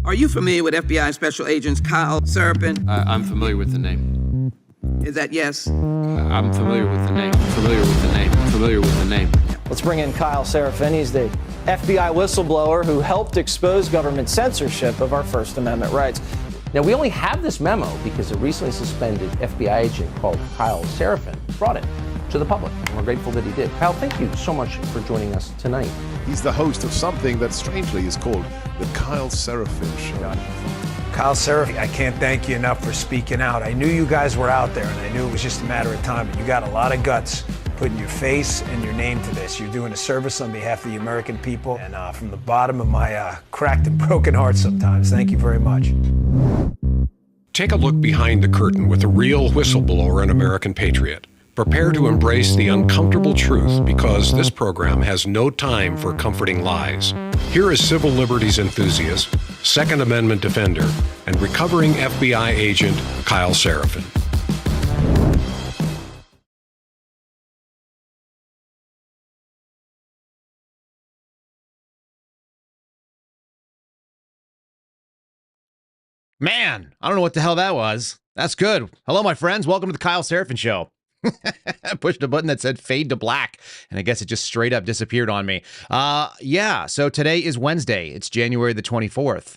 Are you familiar with FBI Special Agents Kyle Seraphin? I'm familiar with the name. Is that yes? I'm familiar with the name. Familiar with the name. Familiar with the name. Let's bring in Kyle Seraphin. He's the FBI whistleblower who helped expose government censorship of our First Amendment rights. Now, we only have this memo because a recently suspended FBI agent called Kyle Seraphin brought it to the public, and we're grateful that he did. Kyle, thank you so much for joining us tonight. He's the host of something that strangely is called the Kyle Seraphin Show. Kyle Seraphin, I can't thank you enough for speaking out. I knew you guys were out there, and I knew it was just a matter of time, but you got a lot of guts putting your face and your name to this. You're doing a service on behalf of the American people, and from the bottom of my cracked and broken heart sometimes, thank you very much. Take a look behind the curtain with a real whistleblower and American patriot. Prepare to embrace the uncomfortable truth because this program has no time for comforting lies. Here is civil liberties enthusiast, Second Amendment defender, and recovering FBI agent Kyle Seraphin. Man, I don't know what the hell that was. That's good. Hello, my friends. Welcome to the Kyle Seraphin Show. I pushed a button that said fade to black, and I guess it just straight up disappeared on me. So today is Wednesday. It's January the 24th,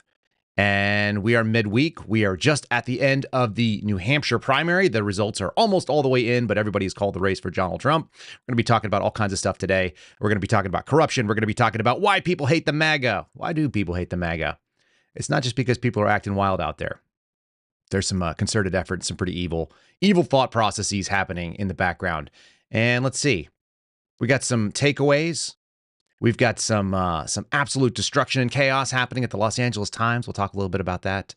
and we are midweek. We are just at the end of the New Hampshire primary. The results are almost all the way in, but everybody has called the race for Donald Trump. We're going to be talking about all kinds of stuff today. We're going to be talking about corruption. We're going to be talking about why people hate the MAGA. Why do people hate the MAGA? It's not just because people are acting wild out there. There's some concerted effort, some pretty evil thought processes happening in the background. And let's see. We got some takeaways. We've got some absolute destruction and chaos happening at the Los Angeles Times. We'll talk a little bit about that.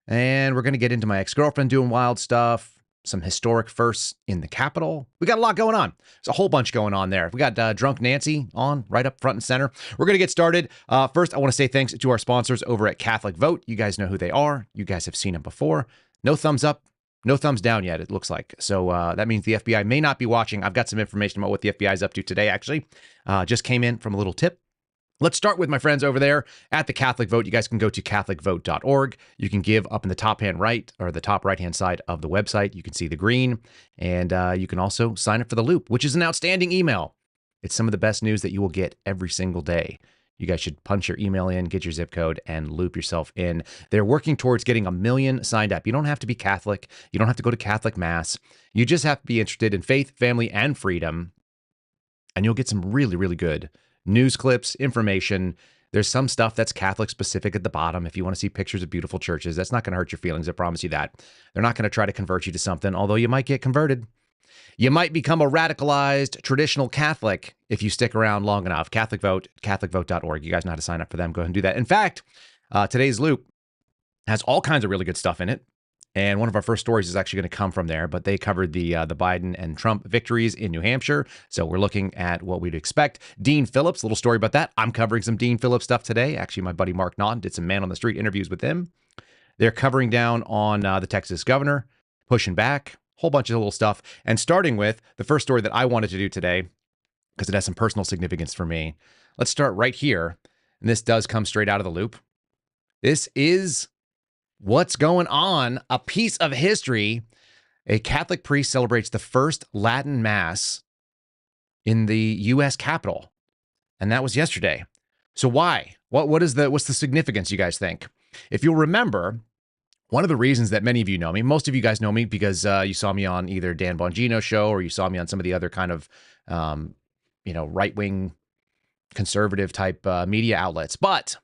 And we're going to get into my ex-girlfriend doing wild stuff. Some historic firsts in the Capitol. We got a lot going on. There's a whole bunch going on there. We got Drunk Nancy on right up front and center. We're going to get started. First, I want to say thanks to our sponsors over at Catholic Vote. You guys know who they are. You guys have seen them before. No thumbs up, no thumbs down yet, it looks like. So that means the FBI may not be watching. I've got some information about what the FBI is up to today, actually. Just came in from a little tip. Let's start with my friends over there at the Catholic Vote. You guys can go to catholicvote.org. You can give up in the top hand right or the top right hand side of the website. You can see the green, and you can also sign up for the Loop, which is an outstanding email. It's some of the best news that you will get every single day. You guys should punch your email in, get your zip code, and loop yourself in. They're working towards getting 1 million signed up. You don't have to be Catholic. You don't have to go to Catholic Mass. You just have to be interested in faith, family, and freedom, and you'll get some really, really good news clips, information. There's some stuff that's Catholic specific at the bottom. If you want to see pictures of beautiful churches, that's not going to hurt your feelings. I promise you that. They're not going to try to convert you to something, although you might get converted. You might become a radicalized traditional Catholic if you stick around long enough. Catholic Vote, catholicvote.org. You guys know how to sign up for them. Go ahead and do that. In fact, today's Loop has all kinds of really good stuff in it. And one of our first stories is actually going to come from there, but they covered the Biden and Trump victories in New Hampshire. So we're looking at what we'd expect. Dean Phillips, little story about that. I'm covering some Dean Phillips stuff today. Actually, my buddy Mark Naughton did some man on the street interviews with him. They're covering down on the Texas governor, pushing back, whole bunch of little stuff. And starting with the first story that I wanted to do today, because it has some personal significance for me. Let's start right here. And this does come straight out of the Loop. This is what's going on, a piece of history. A Catholic priest celebrates the first Latin Mass in the U.S. Capitol, and that was yesterday. So why? What's the significance, you guys think? If you'll remember, one of the reasons that many of you know me, most of you guys know me because you saw me on either Dan Bongino's show or you saw me on some of the other kind of, right-wing conservative type media outlets. But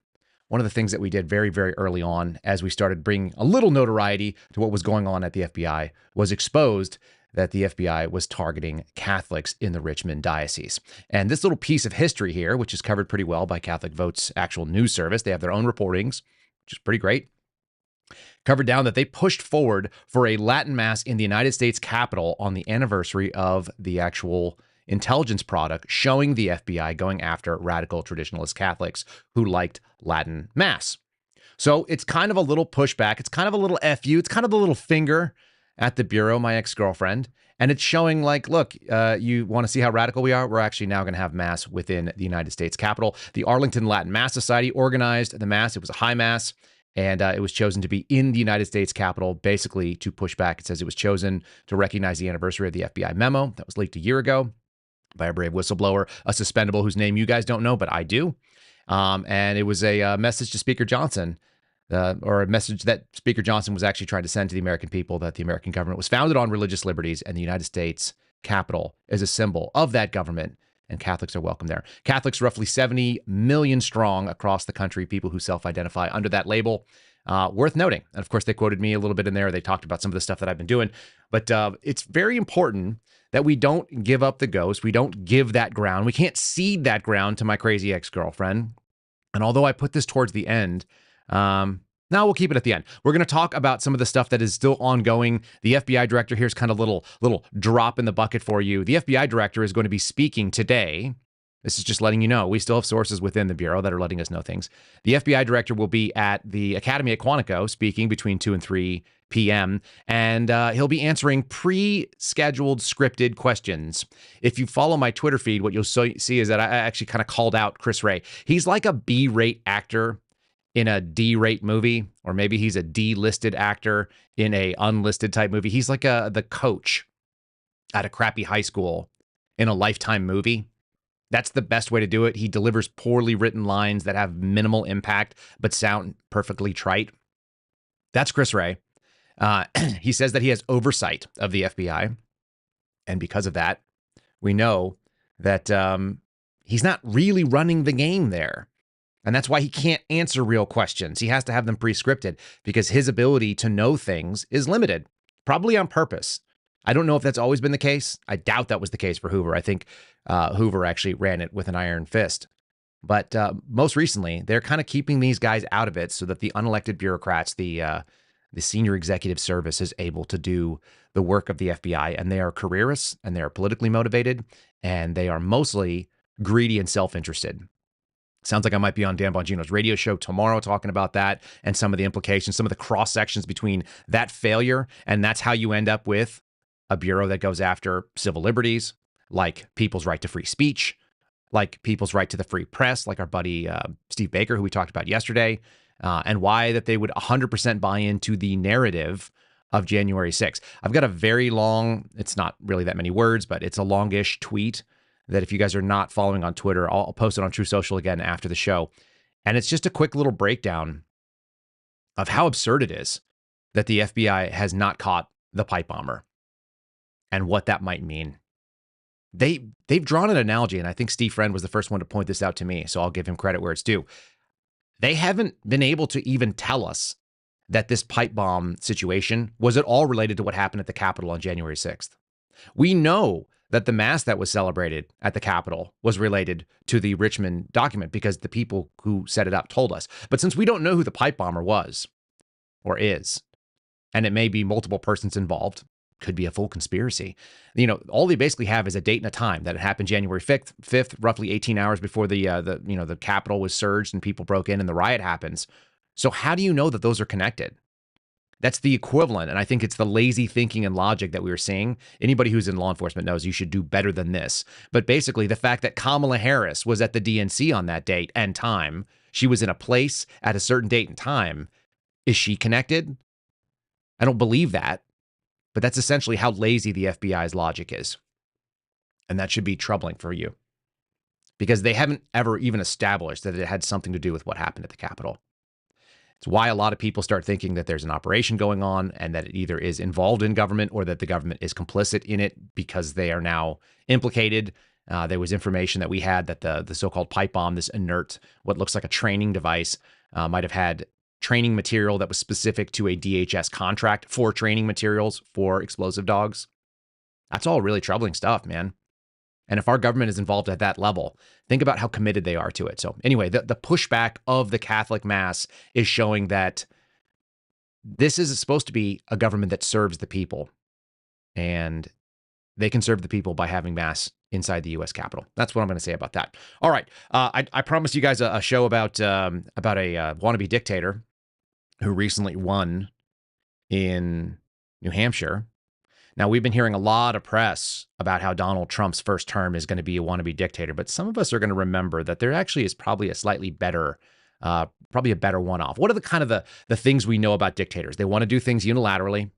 one of the things that we did very, very early on as we started bringing a little notoriety to what was going on at the FBI was exposed that the FBI was targeting Catholics in the Richmond diocese. And this little piece of history here, which is covered pretty well by Catholic Vote's actual news service, they have their own reportings, which is pretty great, covered down that they pushed forward for a Latin Mass in the United States Capitol on the anniversary of the actual intelligence product showing the FBI going after radical traditionalist Catholics who liked Latin Mass. So it's kind of a little pushback. It's kind of a little FU. It's kind of a little finger at the Bureau, my ex-girlfriend. And it's showing like, look, you want to see how radical we are? We're actually now going to have Mass within the United States Capitol. The Arlington Latin Mass Society organized the Mass. It was a high Mass. And it was chosen to be in the United States Capitol, basically to push back. It says it was chosen to recognize the anniversary of the FBI memo that was leaked a year ago by a brave whistleblower, a suspendable whose name you guys don't know, but I do. And it was a message to Speaker Johnson, or a message that Speaker Johnson was actually trying to send to the American people, that the American government was founded on religious liberties, and the United States Capitol is a symbol of that government, and Catholics are welcome there. Catholics, roughly 70 million strong across the country, people who self-identify under that label. Worth noting. And of course, they quoted me a little bit in there. They talked about some of the stuff that I've been doing. But it's very important that we don't give up the ghost. We don't give that ground. We can't cede that ground to my crazy ex-girlfriend. And although I put this towards the end, now we'll keep it at the end. We're going to talk about some of the stuff that is still ongoing. The FBI director, here's kind of little drop in the bucket for you. The FBI director is going to be speaking today. This is just letting you know. We still have sources within the Bureau that are letting us know things. The FBI director will be at the Academy at Quantico speaking between 2 and 3 p.m. And he'll be answering pre-scheduled scripted questions. If you follow my Twitter feed, what you'll see is that I actually kind of called out Chris Ray. He's like a B-rate actor in a D-rate movie, or maybe he's a D-listed actor in a unlisted type movie. He's like the coach at a crappy high school in a Lifetime movie. That's the best way to do it. He delivers poorly written lines that have minimal impact but sound perfectly trite. That's Chris Ray. He says that he has oversight of the FBI. And because of that, we know that he's not really running the game there. And that's why he can't answer real questions. He has to have them pre-scripted because his ability to know things is limited, probably on purpose. I don't know if that's always been the case. I doubt that was the case for Hoover. I think Hoover actually ran it with an iron fist. But most recently, they're kind of keeping these guys out of it so that the unelected bureaucrats, the senior executive service, is able to do the work of the FBI. And they are careerists, and they are politically motivated, and they are mostly greedy and self-interested. Sounds like I might be on Dan Bongino's radio show tomorrow talking about that and some of the implications, some of the cross sections between that failure. And that's how you end up with a bureau that goes after civil liberties, like people's right to free speech, like people's right to the free press, like our buddy Steve Baker, who we talked about yesterday, and why that they would 100% buy into the narrative of January 6th. I've got a very long, it's not really that many words, but it's a longish tweet that if you guys are not following on Twitter, I'll post it on True Social again after the show. And it's just a quick little breakdown of how absurd it is that the FBI has not caught the pipe bomber and what that might mean. They've drawn an analogy, and I think Steve Friend was the first one to point this out to me, so I'll give him credit where it's due. They haven't been able to even tell us that this pipe bomb situation was at all related to what happened at the Capitol on January 6th. We know that the mass that was celebrated at the Capitol was related to the Richmond document because the people who set it up told us. But since we don't know who the pipe bomber was or is, and it may be multiple persons involved, could be a full conspiracy. You know, all they basically have is a date and a time that it happened January 5th, roughly 18 hours before the Capitol was surged and people broke in and the riot happens. So how do you know that those are connected? That's the equivalent, and I think it's the lazy thinking and logic that we were seeing. Anybody who's in law enforcement knows you should do better than this. But basically, the fact that Kamala Harris was at the DNC on that date and time, she was in a place at a certain date and time, is she connected? I don't believe that, but that's essentially how lazy the FBI's logic is. And that should be troubling for you because they haven't ever even established that it had something to do with what happened at the Capitol. It's why a lot of people start thinking that there's an operation going on and that it either is involved in government or that the government is complicit in it because they are now implicated. There was information that we had that the so-called pipe bomb, this inert, what looks like a training device, might have had training material that was specific to a DHS contract for training materials for explosive dogs. That's all really troubling stuff, man. And if our government is involved at that level, think about how committed they are to it. So anyway, the pushback of the Catholic Mass is showing that this is supposed to be a government that serves the people. And they can serve the people by having Mass inside the U.S. Capitol. That's what I'm going to say about that. All right. I promised you guys a show about a wannabe dictator who recently won in New Hampshire. Now, we've been hearing a lot of press about how Donald Trump's first term is going to be a wannabe dictator, but some of us are going to remember that there actually is probably a slightly better probably a better one-off. What are the kind of the things we know about dictators? They want to do things unilaterally.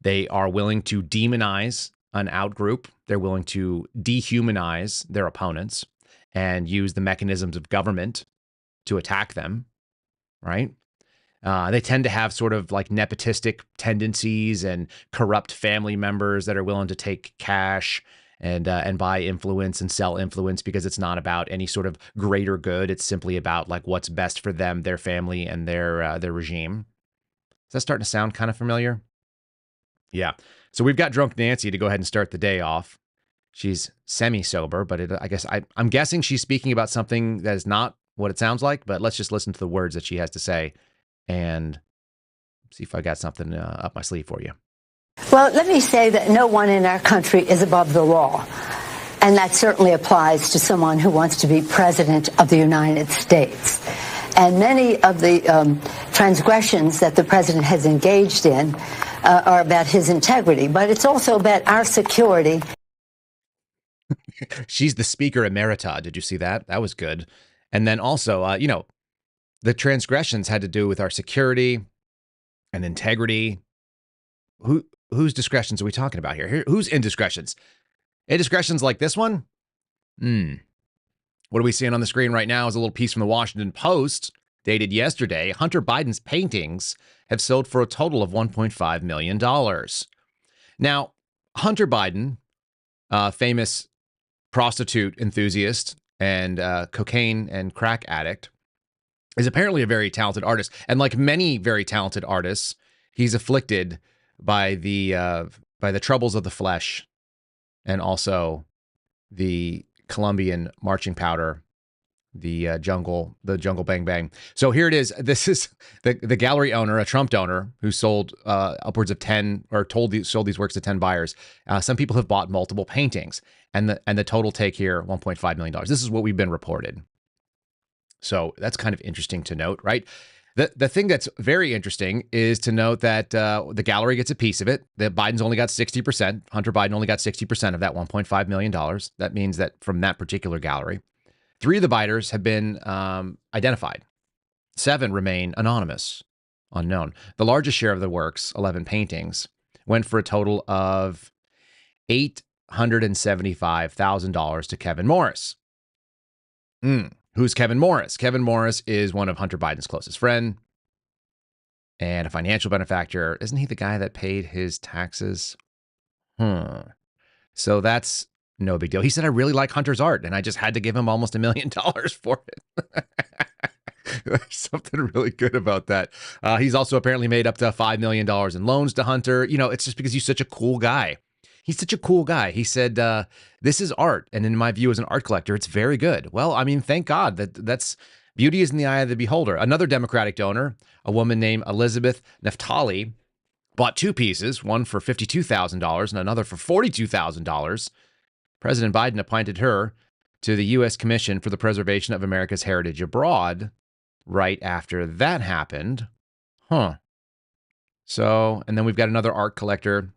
They are willing to demonize an outgroup. They're willing to dehumanize their opponents and use the mechanisms of government to attack them, right? They tend to have sort of like nepotistic tendencies and corrupt family members that are willing to take cash and buy influence and sell influence because it's not about any sort of greater good. It's simply about like what's best for them, their family, and their regime. Is that starting to sound kind of familiar? Yeah. So we've got Drunk Nancy to go ahead and start the day off. She's semi-sober, but I'm guessing she's speaking about something that is not what it sounds like, but let's just listen to the words that she has to say and see if I got something up my sleeve for you. Well, let me say that no one in our country is above the law. And that certainly applies to someone who wants to be president of the United States. And many of the transgressions that the president has engaged in are about his integrity, but it's also about our security. She's the speaker emerita. Did you see that? That was good. And then also, the transgressions had to do with our security and integrity. Whose discretions are we talking about here? Whose indiscretions? Indiscretions like this one? What are we seeing on the screen right now is a little piece from the Washington Post dated yesterday. Hunter Biden's paintings have sold for a total of $1.5 million. Now, Hunter Biden, famous prostitute enthusiast and cocaine and crack addict, is apparently a very talented artist. And like many very talented artists, he's afflicted by the troubles of the flesh and also the Colombian marching powder, the jungle bang bang. So here it is. This is the gallery owner, a Trump donor, who sold upwards of 10 or sold these works to 10 buyers. Some people have bought multiple paintings, and the total take here, $1.5 million. This is what we've been reported. So that's kind of interesting to note, right? The thing that's very interesting is to note that the gallery gets a piece of it. That Biden's only got 60%. Hunter Biden only got 60% of that $1.5 million. That means that from that particular gallery, 3 of the buyers have been identified. 7 remain anonymous, unknown. The largest share of the works, 11 paintings, went for a total of $875,000 to Kevin Morris. Who's Kevin Morris? Kevin Morris is one of Hunter Biden's closest friend and a financial benefactor. Isn't he the guy that paid his taxes? So that's no big deal. He said, I really like Hunter's art, and I just had to give him almost $1 million for it. There's something really good about that. He's also apparently made up to $5 million in loans to Hunter. It's just because he's such a cool guy. He's such a cool guy. He said, this is art. And in my view, as an art collector, it's very good. Well, I mean, thank God that's beauty is in the eye of the beholder. Another Democratic donor, a woman named Elizabeth Naftali, bought 2 pieces, one for $52,000 and another for $42,000. President Biden appointed her to the U.S. Commission for the Preservation of America's Heritage Abroad right after that happened. So, and then we've got another art collector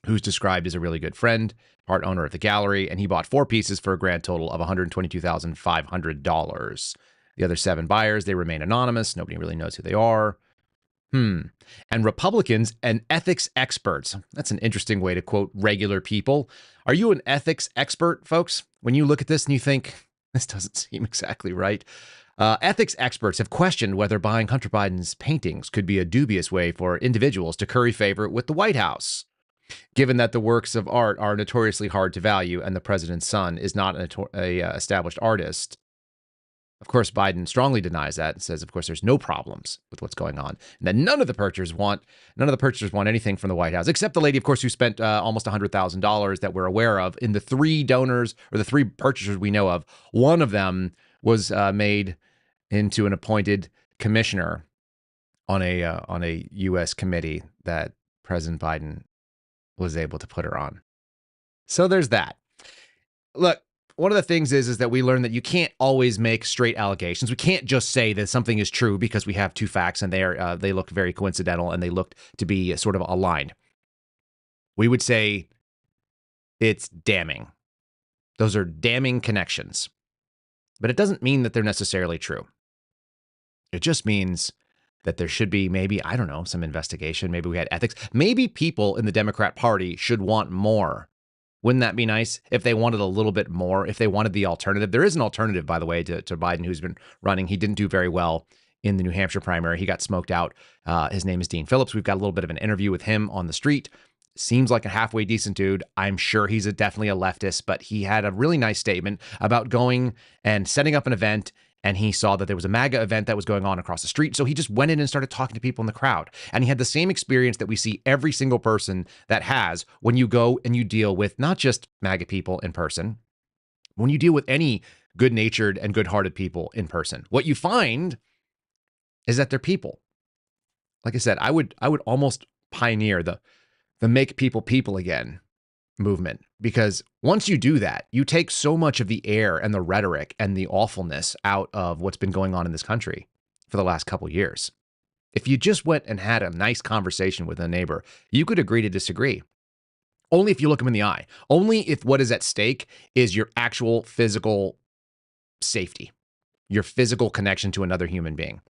who's described as a really good friend, part owner of the gallery, and he bought 4 pieces for a grand total of $122,500. The other 7 buyers, they remain anonymous. Nobody really knows who they are. And Republicans and ethics experts. That's an interesting way to quote regular people. Are you an ethics expert, folks? When you look at this and you think, this doesn't seem exactly right. Ethics experts have questioned whether buying Hunter Biden's paintings could be a dubious way for individuals to curry favor with the White House, given that the works of art are notoriously hard to value and the president's son is not a established artist. Of course, Biden strongly denies that and says, of course, there's no problems with what's going on, and that none of the purchasers want anything from the White House, except the lady, of course, who spent almost $100,000 that we're aware of. In the 3 donors or the 3 purchasers we know of, one of them was made into an appointed commissioner on a U.S. committee that President Biden was able to put her on. So there's that. Look, one of the things is that we learn that you can't always make straight allegations. We can't just say that something is true because we have 2 facts and they look very coincidental and they look to be sort of aligned. We would say it's damning. Those are damning connections. but it doesn't mean that they're necessarily true. It just means that there should be maybe, I don't know, some investigation. Maybe we had ethics. Maybe people in the Democrat Party should want more. Wouldn't that be nice if they wanted a little bit more, if they wanted the alternative? There is an alternative, by the way, to Biden, who's been running. He didn't do very well in the New Hampshire primary. He got smoked out. His name is Dean Phillips. We've got a little bit of an interview with him on the street. Seems like a halfway decent dude. I'm sure he's definitely a leftist, but he had a really nice statement about going and setting up an event. And he saw that there was a MAGA event that was going on across the street. So he just went in and started talking to people in the crowd. And he had the same experience that we see every single person that has when you go and you deal with not just MAGA people in person, when you deal with any good-natured and good-hearted people in person. What you find is that they're people. Like I said, I would almost pioneer the make people people again movement, because once you do that, you take so much of the air and the rhetoric and the awfulness out of what's been going on in this country for the last couple of years. If you just went and had a nice conversation with a neighbor, you could agree to disagree. Only if you look them in the eye. Only if what is at stake is your actual physical safety, your physical connection to another human being.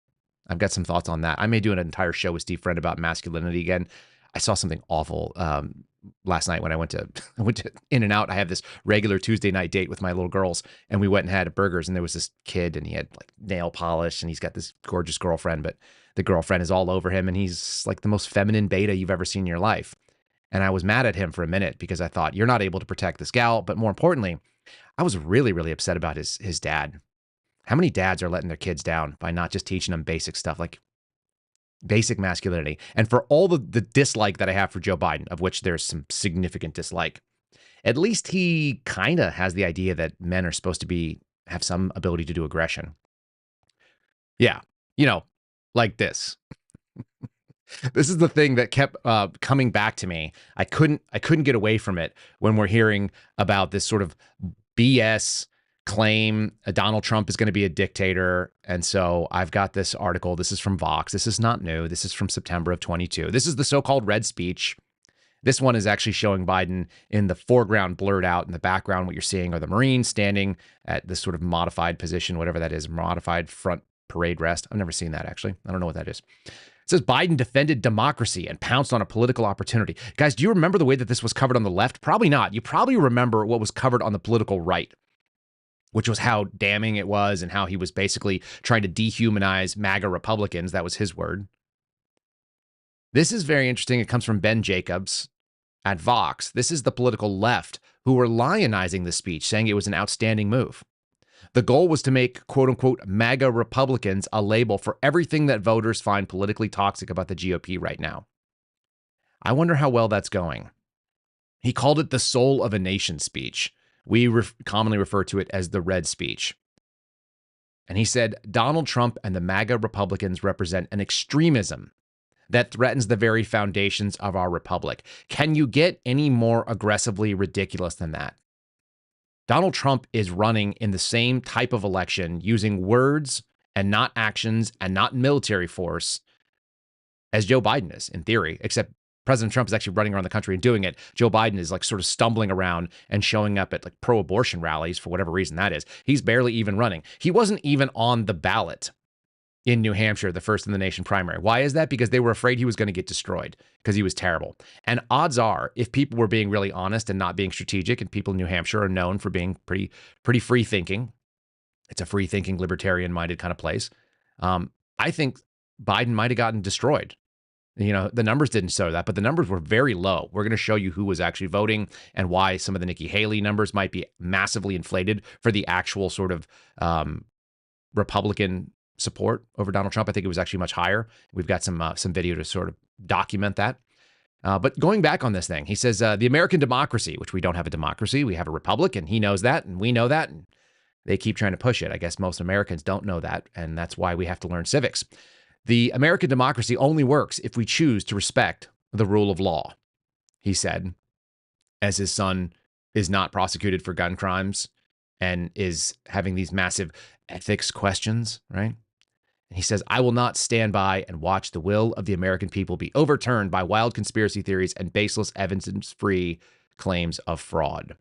I've got some thoughts on that. I may do an entire show with Steve Friend about masculinity again. I saw something awful last night when I went to In-N-Out. I have this regular Tuesday night date with my little girls, and we went and had burgers, and there was this kid, and he had like nail polish, and he's got this gorgeous girlfriend, but the girlfriend is all over him, and he's like the most feminine beta you've ever seen in your life. And I was mad at him for a minute because I thought, you're not able to protect this gal. But more importantly, I was really, really upset about his dad. How many dads are letting their kids down by not just teaching them basic stuff like basic masculinity? And for all the dislike that I have for Joe Biden, of which there's some significant dislike, at least he kind of has the idea that men are supposed to have some ability to do aggression. Yeah, like this. This is the thing that kept coming back to me. I couldn't get away from it when we're hearing about this sort of BS claim Donald Trump is going to be a dictator. And so I've got this article. This is from Vox. This is not new. This is from September of 22. This is the so-called red speech. This one is actually showing Biden in the foreground blurred out. In the background, what you're seeing are the Marines standing at this sort of modified position, whatever that is, modified front parade rest. I've never seen that, actually. I don't know what that is. It says Biden defended democracy and pounced on a political opportunity. Guys, do you remember the way that this was covered on the left? Probably not. You probably remember what was covered on the political right, which was how damning it was and how he was basically trying to dehumanize MAGA Republicans. That was his word. This is very interesting. It comes from Ben Jacobs at Vox. This is the political left who were lionizing the speech, saying it was an outstanding move. The goal was to make, quote unquote, MAGA Republicans a label for everything that voters find politically toxic about the GOP right now. I wonder how well that's going. He called it the soul of a nation speech. We commonly refer to it as the red speech. And he said, Donald Trump and the MAGA Republicans represent an extremism that threatens the very foundations of our republic. Can you get any more aggressively ridiculous than that? Donald Trump is running in the same type of election using words and not actions and not military force as Joe Biden is, in theory, except President Trump is actually running around the country and doing it. Joe Biden is like sort of stumbling around and showing up at like pro-abortion rallies for whatever reason that is. He's barely even running. He wasn't even on the ballot in New Hampshire, the first in the nation primary. Why is that? Because they were afraid he was going to get destroyed because he was terrible. And odds are, if people were being really honest and not being strategic, and people in New Hampshire are known for being pretty free thinking, it's a free thinking, libertarian minded kind of place. I think Biden might have gotten destroyed. The numbers didn't show that, but the numbers were very low. We're going to show you who was actually voting and why some of the Nikki Haley numbers might be massively inflated for the actual sort of Republican support over Donald Trump. I think it was actually much higher. We've got some video to sort of document that. But going back on this thing, he says the American democracy, which we don't have a democracy, we have a republic, and he knows that, and we know that, and they keep trying to push it. I guess most Americans don't know that, and that's why we have to learn civics. The American democracy only works if we choose to respect the rule of law, he said, as his son is not prosecuted for gun crimes and is having these massive ethics questions, right? And he says, I will not stand by and watch the will of the American people be overturned by wild conspiracy theories and baseless evidence-free claims of fraud.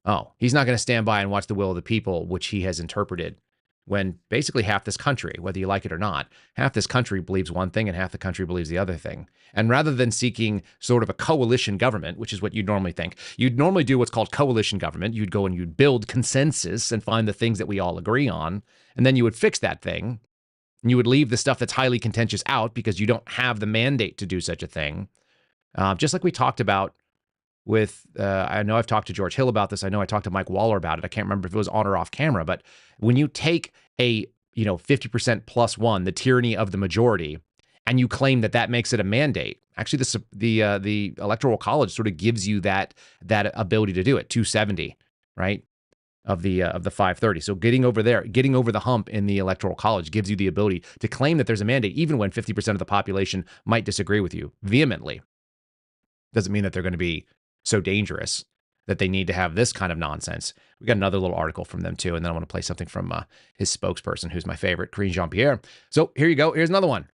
Oh, he's not going to stand by and watch the will of the people, which he has interpreted, when basically half this country, whether you like it or not, half this country believes one thing and half the country believes the other thing. And rather than seeking sort of a coalition government, which is what you'd normally think, you'd normally do what's called coalition government. You'd go and you'd build consensus and find the things that we all agree on, and then you would fix that thing. And you would leave the stuff that's highly contentious out because you don't have the mandate to do such a thing. Just like we talked about with, I know I've talked to George Hill about this. I know I talked to Mike Waller about it. I can't remember if it was on or off camera, but when you take a, 50% plus one, the tyranny of the majority, and you claim that that makes it a mandate, actually the Electoral College sort of gives you that ability to do it, 270, right? Of the 530. So getting over the hump in the Electoral College gives you the ability to claim that there's a mandate, even when 50% of the population might disagree with you vehemently. Doesn't mean that they're going to be so dangerous that they need to have this kind of nonsense. We got another little article from them too, and then I want to play something from his spokesperson, who's my favorite, Karine Jean-Pierre. So here you go. Here's another one.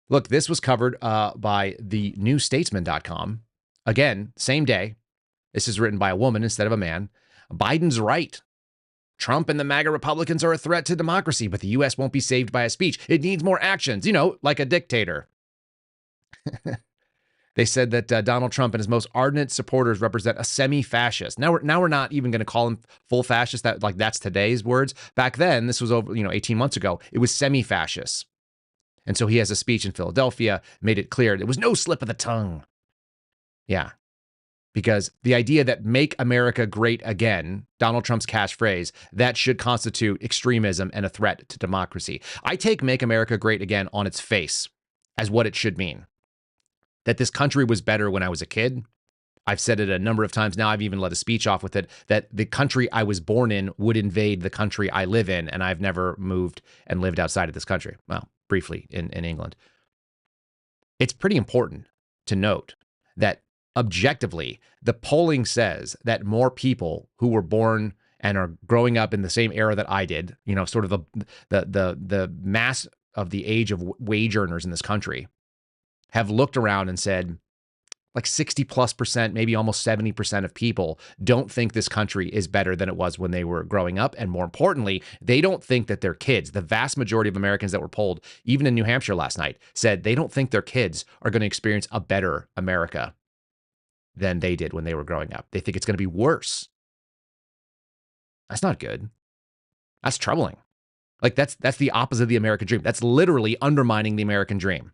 Look, this was covered by the newstatesman.com. Again, same day. This is written by a woman instead of a man. Biden's right. Trump and the MAGA Republicans are a threat to democracy, but the U.S. won't be saved by a speech. It needs more actions, like a dictator. They said that Donald Trump and his most ardent supporters represent a semi-fascist. Now we're not even going to call him full fascist. That's today's words. Back then, this was over 18 months ago. It was semi-fascist. And so he has a speech in Philadelphia, made it clear there was no slip of the tongue. Yeah. Because the idea that make America great again, Donald Trump's catchphrase, that should constitute extremism and a threat to democracy. I take make America great again on its face as what it should mean. That this country was better when I was a kid. I've said it a number of times now. I've even let a speech off with it, that the country I was born in would invade the country I live in. And I've never moved and lived outside of this country. Well, briefly in England. It's pretty important to note that objectively, the polling says that more people who were born and are growing up in the same era that I did, sort of the mass of the age of wage earners in this country, have looked around and said, like 60+%, maybe almost 70% of people don't think this country is better than it was when they were growing up. And more importantly, they don't think that their kids, the vast majority of Americans that were polled, even in New Hampshire last night, said they don't think their kids are going to experience a better America than they did when they were growing up. They think it's going to be worse. That's not good. That's troubling. Like that's the opposite of the American dream. That's literally undermining the American dream.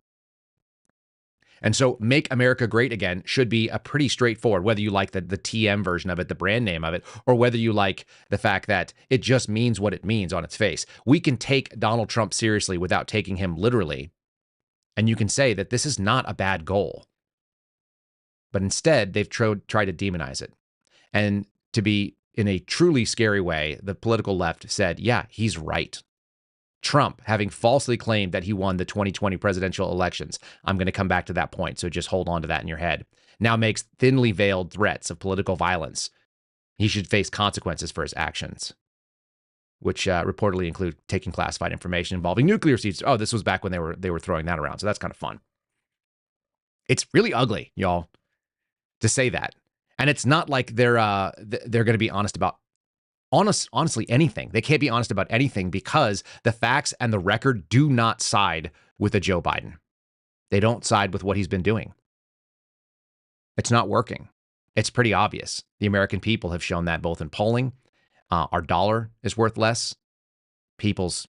And so make America great again should be a pretty straightforward, whether you like the TM version of it, the brand name of it, or whether you like the fact that it just means what it means on its face. We can take Donald Trump seriously without taking him literally. And you can say that this is not a bad goal. But instead, they've tried to demonize it. And to be in a truly scary way, the political left said, yeah, he's right. Trump, having falsely claimed that he won the 2020 presidential elections, I'm going to come back to that point, so just hold on to that in your head, now makes thinly veiled threats of political violence. He should face consequences for his actions, which reportedly include taking classified information involving nuclear seeds. Oh, this was back when they were throwing that around, so that's kind of fun. It's really ugly, y'all, to say that. And it's not like they're going to be honest about honestly anything. They can't be honest about anything because the facts and the record do not side with a Joe Biden. They don't side with what he's been doing. It's not working. It's pretty obvious. The American people have shown that both in polling. Our dollar is worth less. People's,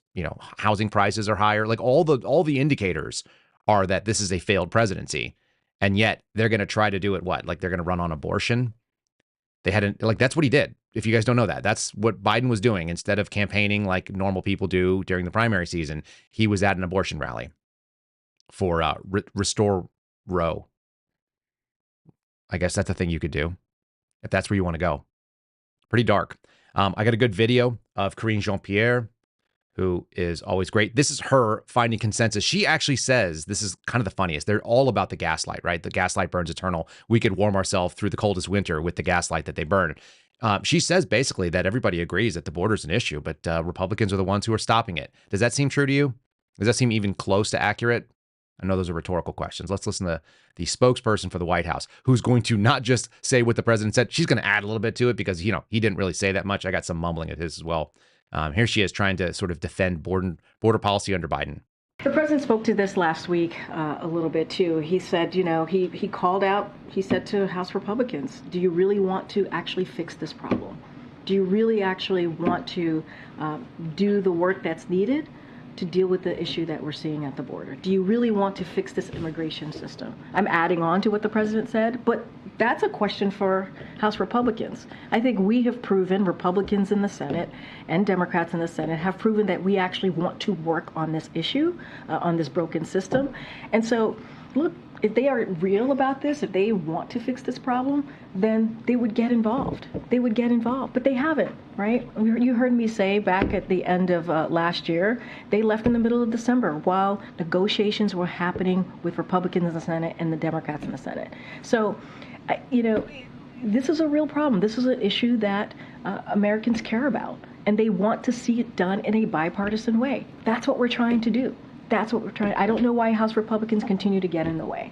housing prices are higher. Like all the indicators are that this is a failed presidency. And yet they're going to try to do it. What? Like they're going to run on abortion. That's what he did. If you guys don't know that, that's what Biden was doing. Instead of campaigning like normal people do during the primary season, he was at an abortion rally for Restore Roe. I guess that's a thing you could do if that's where you want to go. Pretty dark. I got a good video of Karine Jean-Pierre, who is always great. This is her finding consensus. She actually says, this is kind of the funniest. They're all about the gaslight, right? The gaslight burns eternal. We could warm ourselves through the coldest winter with the gaslight that they burn. She says basically that everybody agrees that the border is an issue, but Republicans are the ones who are stopping it. Does that seem true to you? Does that seem even close to accurate? I know those are rhetorical questions. Let's listen to the spokesperson for the White House, who's going to not just say what the president said, she's going to add a little bit to it because, he didn't really say that much. I got some mumbling at his as well. Here she is trying to sort of defend border policy under Biden. The president spoke to this last week a little bit, too. He said, he called out, he said to House Republicans, do you really want to actually fix this problem? Do you really actually want to do the work that's needed to deal with the issue that we're seeing at the border? Do you really want to fix this immigration system? I'm adding on to what the president said, but that's a question for House Republicans. I think we have proven, Republicans in the Senate and Democrats in the Senate have proven that we actually want to work on this issue, on this broken system. And so, look, if they are real about this, if they want to fix this problem, then they would get involved. They would get involved, but they haven't, right? You heard me say back at the end of last year, they left in the middle of December while negotiations were happening with Republicans in the Senate and the Democrats in the Senate. So, this is a real problem. This is an issue that Americans care about, and they want to see it done in a bipartisan way. That's what we're trying to do. That's what we're trying. I don't know why House Republicans continue to get in the way.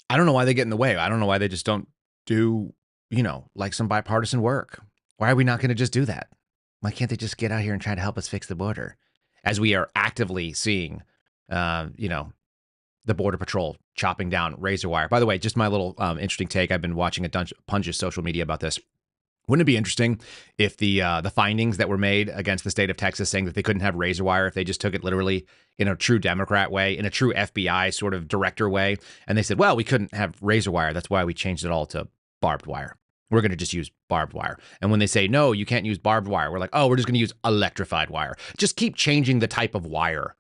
I don't know why they get in the way. I don't know why they just don't do, like some bipartisan work. Why are we not going to just do that? Why can't they just get out here and try to help us fix the border? As we are actively seeing, the Border Patrol chopping down razor wire. By the way, just my little interesting take. I've been watching a bunch of social media about this. Wouldn't it be interesting if the findings that were made against the state of Texas saying that they couldn't have razor wire if they just took it literally in a true Democrat way, in a true FBI sort of director way, and they said, well, we couldn't have razor wire. That's why we changed it all to barbed wire. We're going to just use barbed wire. And when they say, no, you can't use barbed wire, we're like, oh, we're just going to use electrified wire. Just keep changing the type of wire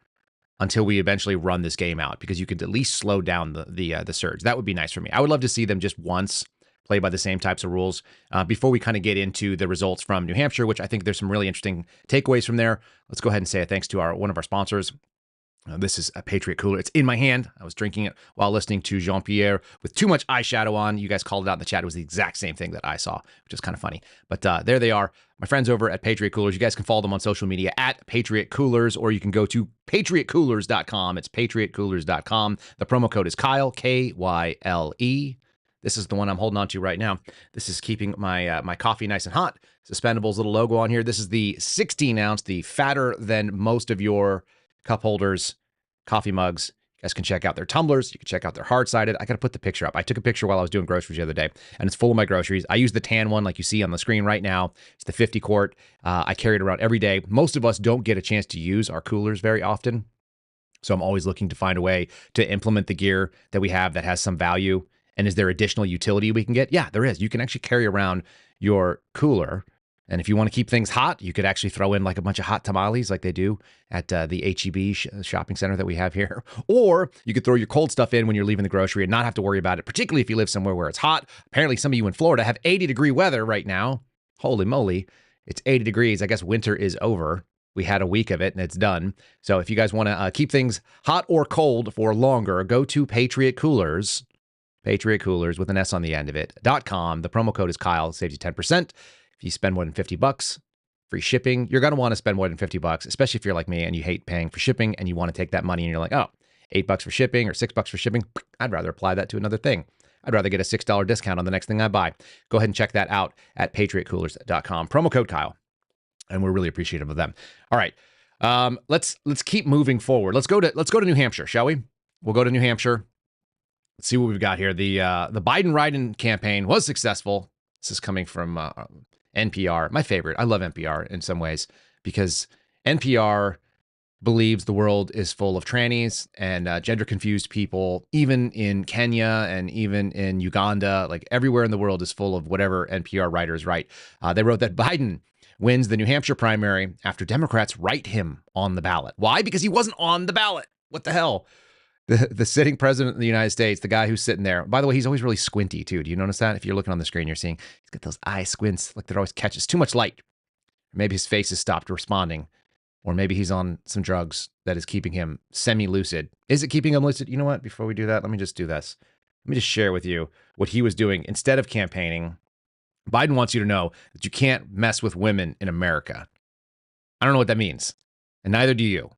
until we eventually run this game out, because you could at least slow down the surge. That would be nice for me. I would love to see them just once play by the same types of rules before we kind of get into the results from New Hampshire, which I think there's some really interesting takeaways from there. Let's go ahead and say a thanks to one of our sponsors. This is a Patriot Cooler. It's in my hand. I was drinking it while listening to Jean-Pierre with too much eyeshadow on. You guys called it out in the chat. It was the exact same thing that I saw, which is kind of funny. But there they are, my friends over at Patriot Coolers. You guys can follow them on social media at Patriot Coolers, or you can go to patriotcoolers.com. It's patriotcoolers.com. The promo code is Kyle, K-Y-L-E. This is the one I'm holding on to right now. This is keeping my coffee nice and hot. Suspendables little logo on here. This is the 16 ounce, the fatter than most of your cup holders, coffee mugs. You guys can check out their tumblers. You can check out their hard-sided. I got to put the picture up. I took a picture while I was doing groceries the other day, and it's full of my groceries. I use the tan one like you see on the screen right now. It's the 50 quart. I carry it around every day. Most of us don't get a chance to use our coolers very often, so I'm always looking to find a way to implement the gear that we have that has some value. And is there additional utility we can get? Yeah, there is. You can actually carry around your cooler. And if you want to keep things hot, you could actually throw in like a bunch of hot tamales like they do at the H-E-B shopping center that we have here. Or you could throw your cold stuff in when you're leaving the grocery and not have to worry about it, particularly if you live somewhere where it's hot. Apparently, some of you in Florida have 80-degree weather right now. Holy moly. It's 80 degrees. I guess winter is over. We had a week of it and it's done. So if you guys want to keep things hot or cold for longer, go to Patriot Coolers. Patriot Coolers with an S on the end of it.com. The promo code is Kyle. It saves you 10%. If you spend more than $50, free shipping. You're going to want to spend more than $50, especially if you're like me and you hate paying for shipping and you want to take that money and you're like, oh, $8 for shipping or $6 for shipping. I'd rather apply that to another thing. I'd rather get a $6 discount on the next thing I buy. Go ahead and check that out at patriotcoolers.com. Promo code Kyle. And we're really appreciative of them. All right. Let's keep moving forward. Let's go to New Hampshire, shall we? We'll go to New Hampshire. Let's see what we've got here. The Biden write-in campaign was successful. This is coming from NPR, my favorite. I love NPR in some ways because NPR believes the world is full of trannies and gender-confused people, even in Kenya and even in Uganda. Like everywhere in the world is full of whatever NPR writers write. They wrote that Biden wins the New Hampshire primary after Democrats write him on the ballot. Why? Because he wasn't on the ballot. What the hell? The sitting president of the United States, the guy who's sitting there. By the way, he's always really squinty, too. Do you notice that? If you're looking on the screen, you're seeing he's got those eye squints like they're always catches too much light. Maybe his face has stopped responding, or maybe he's on some drugs that is keeping him semi-lucid. Is it keeping him lucid? You know what? Before we do that, let me just do this. Let me just share with you what he was doing instead of campaigning. Biden wants you to know that you can't mess with women in America. I don't know what that means, and neither do you.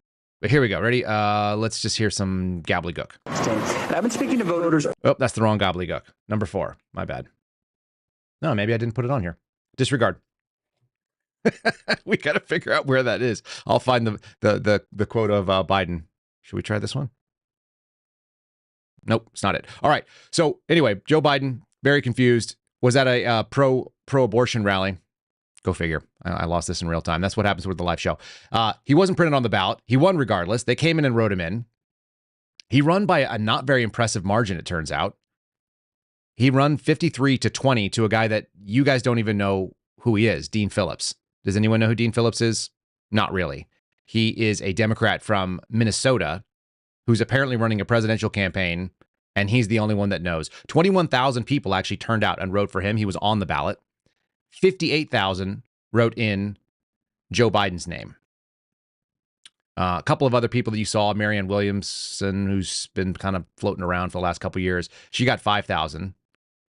But here we go. Ready? Let's just hear some gobbledygook. I've been speaking to voters. Oh, that's the wrong gobbledygook. Number 4. My bad. No, maybe I didn't put it on here. Disregard. We got to figure out where that is. I'll find the quote of Biden. Should we try this one? Nope, it's not it. All right. So anyway, Joe Biden, very confused, was at a pro-abortion rally. Go figure. I lost this in real time. That's what happens with the live show. He wasn't printed on the ballot. He won regardless. They came in and wrote him in. He run by a not very impressive margin, it turns out. He run 53-20 to a guy that you guys don't even know who he is, Dean Phillips. Does anyone know who Dean Phillips is? Not really. He is a Democrat from Minnesota who's apparently running a presidential campaign, and he's the only one that knows. 21,000 people actually turned out and voted for him. He was on the ballot. 58,000 wrote in Joe Biden's name. A couple of other people that you saw, Marianne Williamson, who's been kind of floating around for the last couple of years, she got 5,000.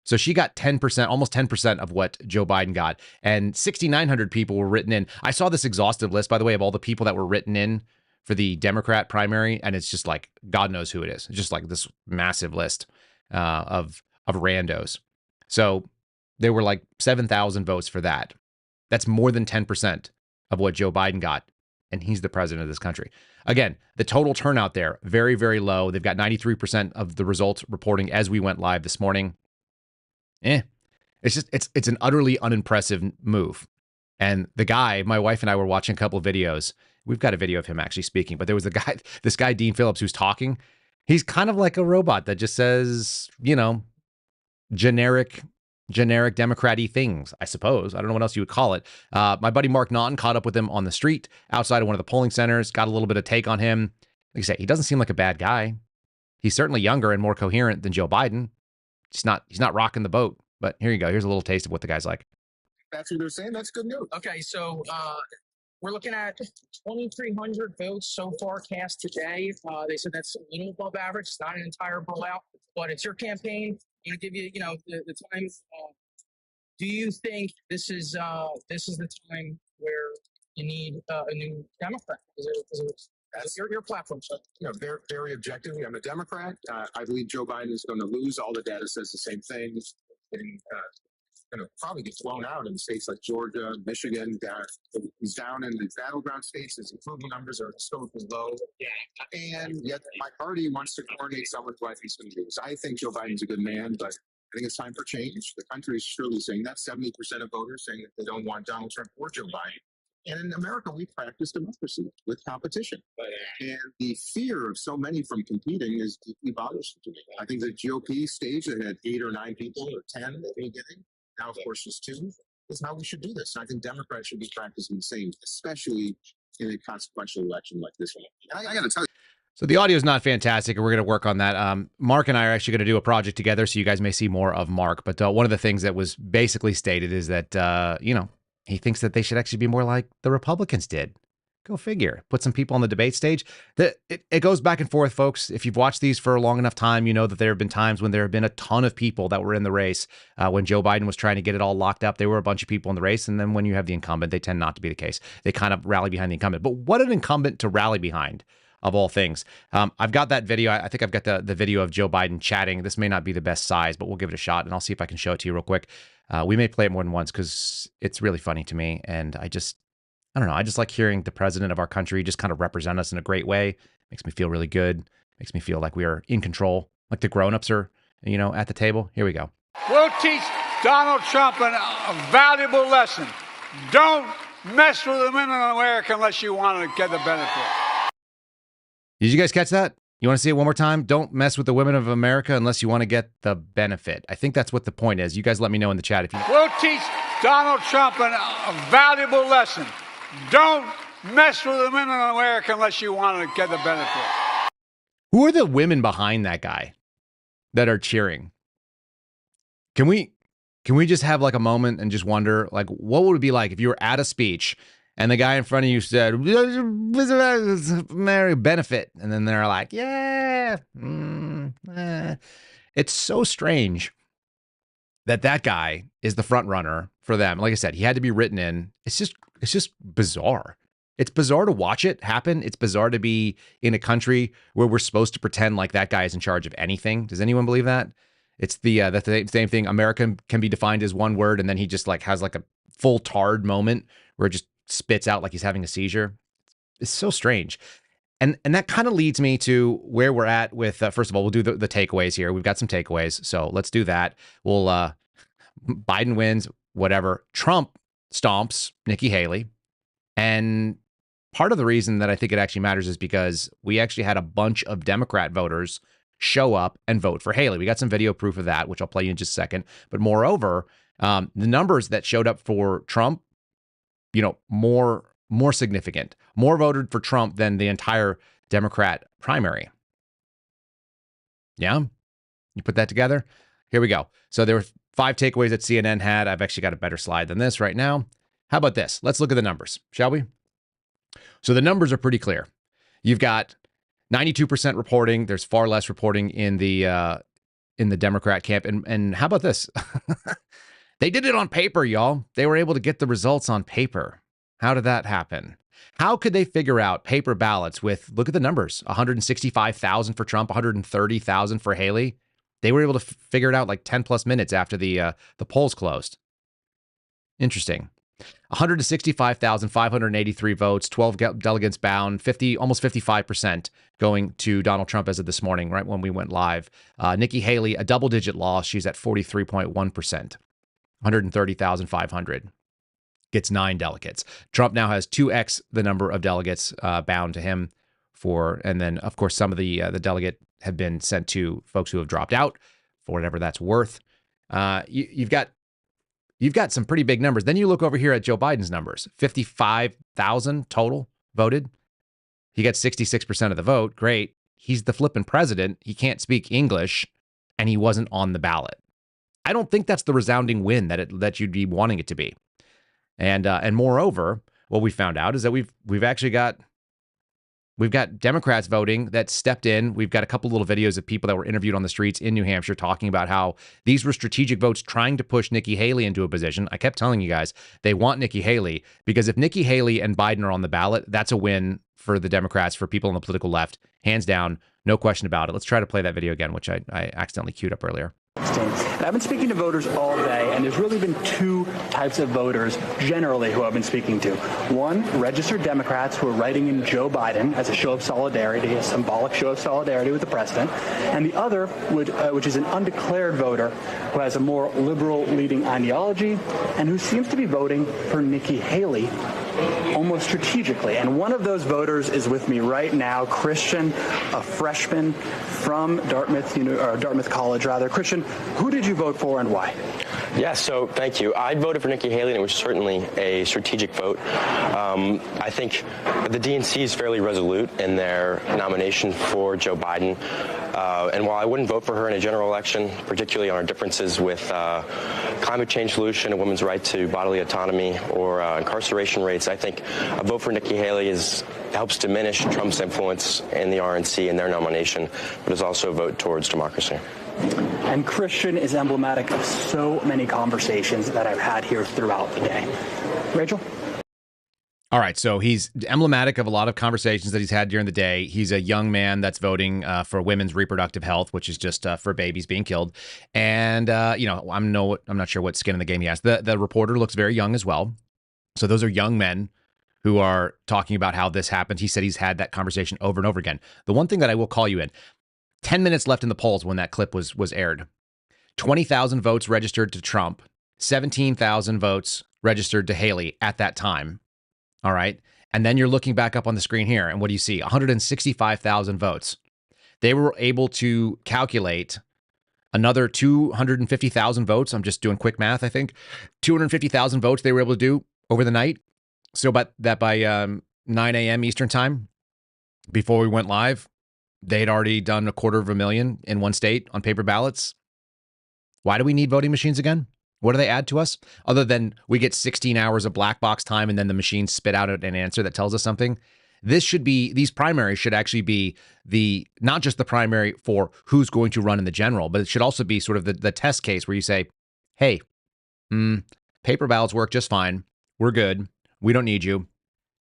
So she got 10%, almost 10% of what Joe Biden got. And 6,900 people were written in. I saw this exhaustive list, by the way, of all the people that were written in for the Democrat primary. And it's just like, God knows who it is. It's just like this massive list of randos. So there were like 7,000 votes for that. That's more than 10% of what Joe Biden got. And he's the president of this country. Again, the total turnout there, very, very low. They've got 93% of the results reporting as we went live this morning. It's an utterly unimpressive move. And the guy, my wife and I were watching a couple of videos. We've got a video of him actually speaking, but there was this guy, Dean Phillips, who's talking. He's kind of like a robot that just says, generic Democrat-y things, I suppose. I don't know what else you would call it. My buddy Mark Naughton caught up with him on the street outside of one of the polling centers, got a little bit of take on him. Like I say, he doesn't seem like a bad guy. He's certainly younger and more coherent than Joe Biden. He's not rocking the boat. But here you go. Here's a little taste of what the guy's like. That's what they're saying. That's good news. Okay, so we're looking at 2,300 votes so far cast today. They said that's a little above average. It's not an entire blowout, but it's your campaign. I'm going to give you, the time. Do you think this is the time where you need a new Democrat? That's your platform, so. Very, very objectively, I'm a Democrat. I believe Joe Biden is going to lose. All the data says the same thing. Getting going to probably get blown out in states like Georgia, Michigan. He's down in the battleground states. His approval numbers are historically low. Yeah. And yet my party wants to coordinate someone who I think is going to lose. I think Joe Biden's a good man, but I think it's time for change. The country is surely saying that. 70% of voters saying that they don't want Donald Trump or Joe Biden. And in America, we practice democracy with competition. And the fear of so many from competing is deeply bothersome to me. I think the GOP stage that had 8 or 9 people or 10 at the beginning, now of course just 2, is how we should do this. And I think Democrats should be practicing the same, especially in a consequential election like this one. And I got to tell you. So the audio is not fantastic, and we're going to work on that. Mark and I are actually going to do a project together, so you guys may see more of Mark. But one of the things that was basically stated is that, he thinks that they should actually be more like the Republicans did. Go figure. Put some people on the debate stage. It goes back and forth, folks. If you've watched these for a long enough time, you know that there have been times when there have been a ton of people that were in the race. When Joe Biden was trying to get it all locked up, there were a bunch of people in the race. And then when you have the incumbent, they tend not to be the case. They kind of rally behind the incumbent. But what an incumbent to rally behind, of all things. I've got that video. I think I've got the video of Joe Biden chatting. This may not be the best size, but we'll give it a shot. And I'll see if I can show it to you real quick. We may play it more than once because it's really funny to me. And I don't know. I just like hearing the president of our country just kind of represent us in a great way. Makes me feel really good. Makes me feel like we are in control, like the grown-ups are, at the table. Here we go. We'll teach Donald Trump a valuable lesson. Don't mess with the women in America unless you want to get the benefit. Did you guys catch that? You want to see it one more time? Don't mess with the women of America unless you want to get the benefit. I think that's what the point is. You guys let me know in the chat if you... We'll teach Donald Trump a valuable lesson. Don't mess with the women in America unless you want to get the benefit. Who are the women behind that guy that are cheering? Can we just have like a moment and just wonder, like, what would it be like if you were at a speech and the guy in front of you said, "Mary benefit," and then they're like, "Yeah." It's so strange that guy is the front runner for them. Like I said, he had to be written in. It's just bizarre. It's bizarre to watch it happen. It's bizarre to be in a country where we're supposed to pretend like that guy is in charge of anything. Does anyone believe that? It's the same thing. American can be defined as one word, and then he just like has like a full tard moment where it just spits out like he's having a seizure. It's so strange. And that kind of leads me to where we're at with, first of all, we'll do the takeaways here. We've got some takeaways, so let's do that. We'll, Biden wins, whatever. Trump stomps Nikki Haley. And part of the reason that I think it actually matters is because we actually had a bunch of Democrat voters show up and vote for Haley. We got some video proof of that, which I'll play you in just a second. But moreover, the numbers that showed up for Trump, more significant, more voted for Trump than the entire Democrat primary. Yeah, you put that together. Here we go. So there were 5 takeaways that CNN had. I've actually got a better slide than this right now. How about this? Let's look at the numbers, shall we? So the numbers are pretty clear. You've got 92% reporting. There's far less reporting in the Democrat camp. And how about this? They did it on paper, y'all. They were able to get the results on paper. How did that happen? How could they figure out paper ballots with, look at the numbers, 165,000 for Trump, 130,000 for Haley? They were able to figure it out like 10 plus minutes after the polls closed. Interesting. 165,583 votes, 12 delegates bound, almost 55% going to Donald Trump as of this morning, right when we went live. Nikki Haley, a double-digit loss. She's at 43.1%, 130,500. Gets 9 delegates. Trump now has 2x the number of delegates bound to him and then, of course, some of the delegate have been sent to folks who have dropped out for whatever that's worth. You've got some pretty big numbers. Then you look over here at Joe Biden's numbers, 55,000 total voted. He got 66% of the vote. Great. He's the flipping president. He can't speak English, and he wasn't on the ballot. I don't think that's the resounding win that you'd be wanting it to be. And moreover, what we found out is that we've got Democrats voting that stepped in. We've got a couple little videos of people that were interviewed on the streets in New Hampshire talking about how these were strategic votes trying to push Nikki Haley into a position. I kept telling you guys, they want Nikki Haley because if Nikki Haley and Biden are on the ballot, that's a win for the Democrats, for people on the political left, hands down, no question about it. Let's try to play that video again, which I accidentally queued up earlier. And I've been speaking to voters all day, and there's really been 2 types of voters generally who I've been speaking to. One, registered Democrats who are writing in Joe Biden as a show of solidarity, a symbolic show of solidarity with the president. And the other, which is an undeclared voter who has a more liberal leading ideology and who seems to be voting for Nikki Haley almost strategically. And one of those voters is with me right now, Christian, a freshman from Dartmouth College, rather. Christian, who did you vote for and why? Yeah, so thank you. I voted for Nikki Haley, and it was certainly a strategic vote. I think the DNC is fairly resolute in their nomination for Joe Biden. And while I wouldn't vote for her in a general election, particularly on our differences with climate change solution, a women's right to bodily autonomy, or incarceration rates, I think a vote for Nikki Haley helps diminish Trump's influence in the RNC in their nomination, but is also a vote towards democracy. And Christian is emblematic of so many conversations that I've had here throughout the day. Rachel? All right, so he's emblematic of a lot of conversations that he's had during the day. He's a young man that's voting for women's reproductive health, which is just for babies being killed. And, I'm not sure what skin in the game he has. The reporter looks very young as well. So those are young men who are talking about how this happened. He said he's had that conversation over and over again. The one thing that I will call you in, 10 minutes left in the polls when that clip was aired. 20,000 votes registered to Trump, 17,000 votes registered to Haley at that time. All right. And then you're looking back up on the screen here, and what do you see? 165,000 votes. They were able to calculate another 250,000 votes. I'm just doing quick math, I think. 250,000 votes they were able to do over the night. So by 9 a.m. Eastern time, before we went live, they'd already done 250,000 in one state on paper ballots. Why do we need voting machines again? What do they add to us? Other than we get 16 hours of black box time and then the machines spit out an answer that tells us something. These primaries should actually be not just the primary for who's going to run in the general, but it should also be sort of the test case where you say, hey, paper ballots work just fine. We're good. We don't need you.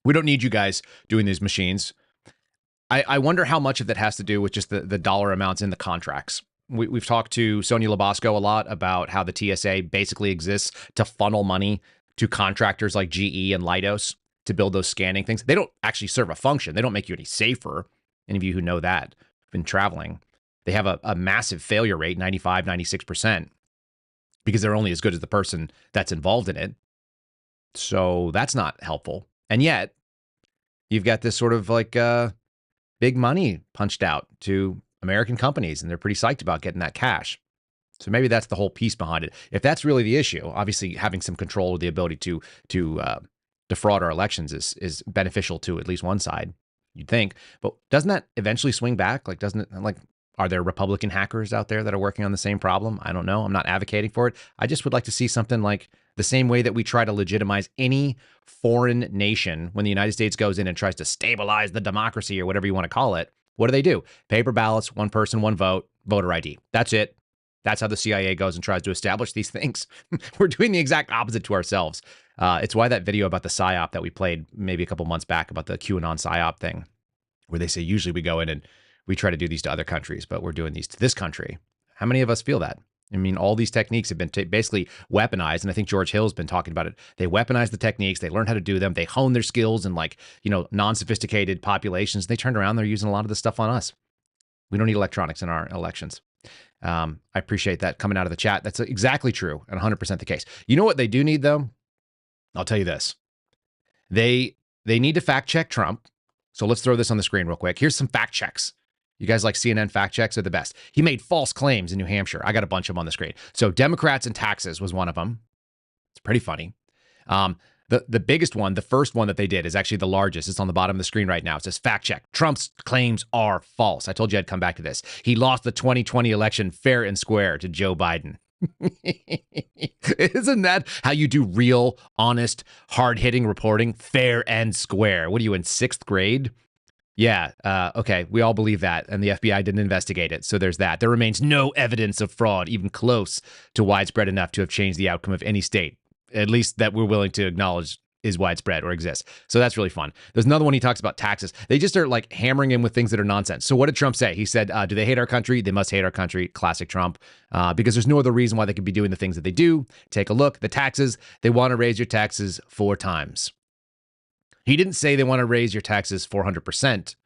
We don't need you guys doing these machines. I wonder how much of that has to do with just the dollar amounts in the contracts. We've talked to Sonia Labasco a lot about how the TSA basically exists to funnel money to contractors like GE and Leidos to build those scanning things. They don't actually serve a function. They don't make you any safer. Any of you who know that, been traveling, they have a massive failure rate, 95, 96%, because they're only as good as the person that's involved in it. So that's not helpful. And yet, you've got this sort of like big money punched out to American companies, and they're pretty psyched about getting that cash. So maybe that's the whole piece behind it. If that's really the issue, obviously having some control or the ability to defraud our elections is beneficial to at least one side, you'd think. But doesn't that eventually swing back? Like, doesn't it, like, are there Republican hackers out there that are working on the same problem? I don't know. I'm not advocating for it. I just would like to see something like the same way that we try to legitimize any foreign nation when the United States goes in and tries to stabilize the democracy or whatever you want to call it. What do? Paper ballots, one person, one vote, voter ID. That's it. That's how the CIA goes and tries to establish these things. We're doing the exact opposite to ourselves. It's why that video about the PSYOP that we played maybe a couple months back about the QAnon PSYOP thing, where they say usually we go in and we try to do these to other countries, but we're doing these to this country. How many of us feel that? I mean, all these techniques have been basically weaponized, and I think George Hill's been talking about it. They weaponize the techniques, they learn how to do them, they hone their skills in, like, non-sophisticated populations. They turned around, they're using a lot of this stuff on us. We don't need electronics in our elections. I appreciate that coming out of the chat. That's exactly true and 100% the case. You know what they do need, though? I'll tell you this. They need to fact check Trump. So let's throw this on the screen real quick. Here's some fact checks. You guys like CNN fact checks? Are the best. He made false claims in New Hampshire. I got a bunch of them on the screen. So Democrats and taxes was one of them. It's pretty funny. The biggest one, the first one that they did is actually the largest. It's on the bottom of the screen right now. It says fact check. Trump's claims are false. I told you I'd come back to this. He lost the 2020 election fair and square to Joe Biden. Isn't that how you do real, honest, hard-hitting reporting? Fair and square. What are you in, 6th grade? Yeah, okay, we all believe that, and the FBI didn't investigate it, so there's that. There remains no evidence of fraud, even close to widespread enough to have changed the outcome of any state, at least that we're willing to acknowledge is widespread or exists. So that's really fun. There's another one he talks about taxes. They just are like hammering him with things that are nonsense. So what did Trump say? He said, do they hate our country? They must hate our country. Classic Trump, because there's no other reason why they could be doing the things that they do. Take a look. The taxes, they want to raise your taxes 4 times. He didn't say they want to raise your taxes 400%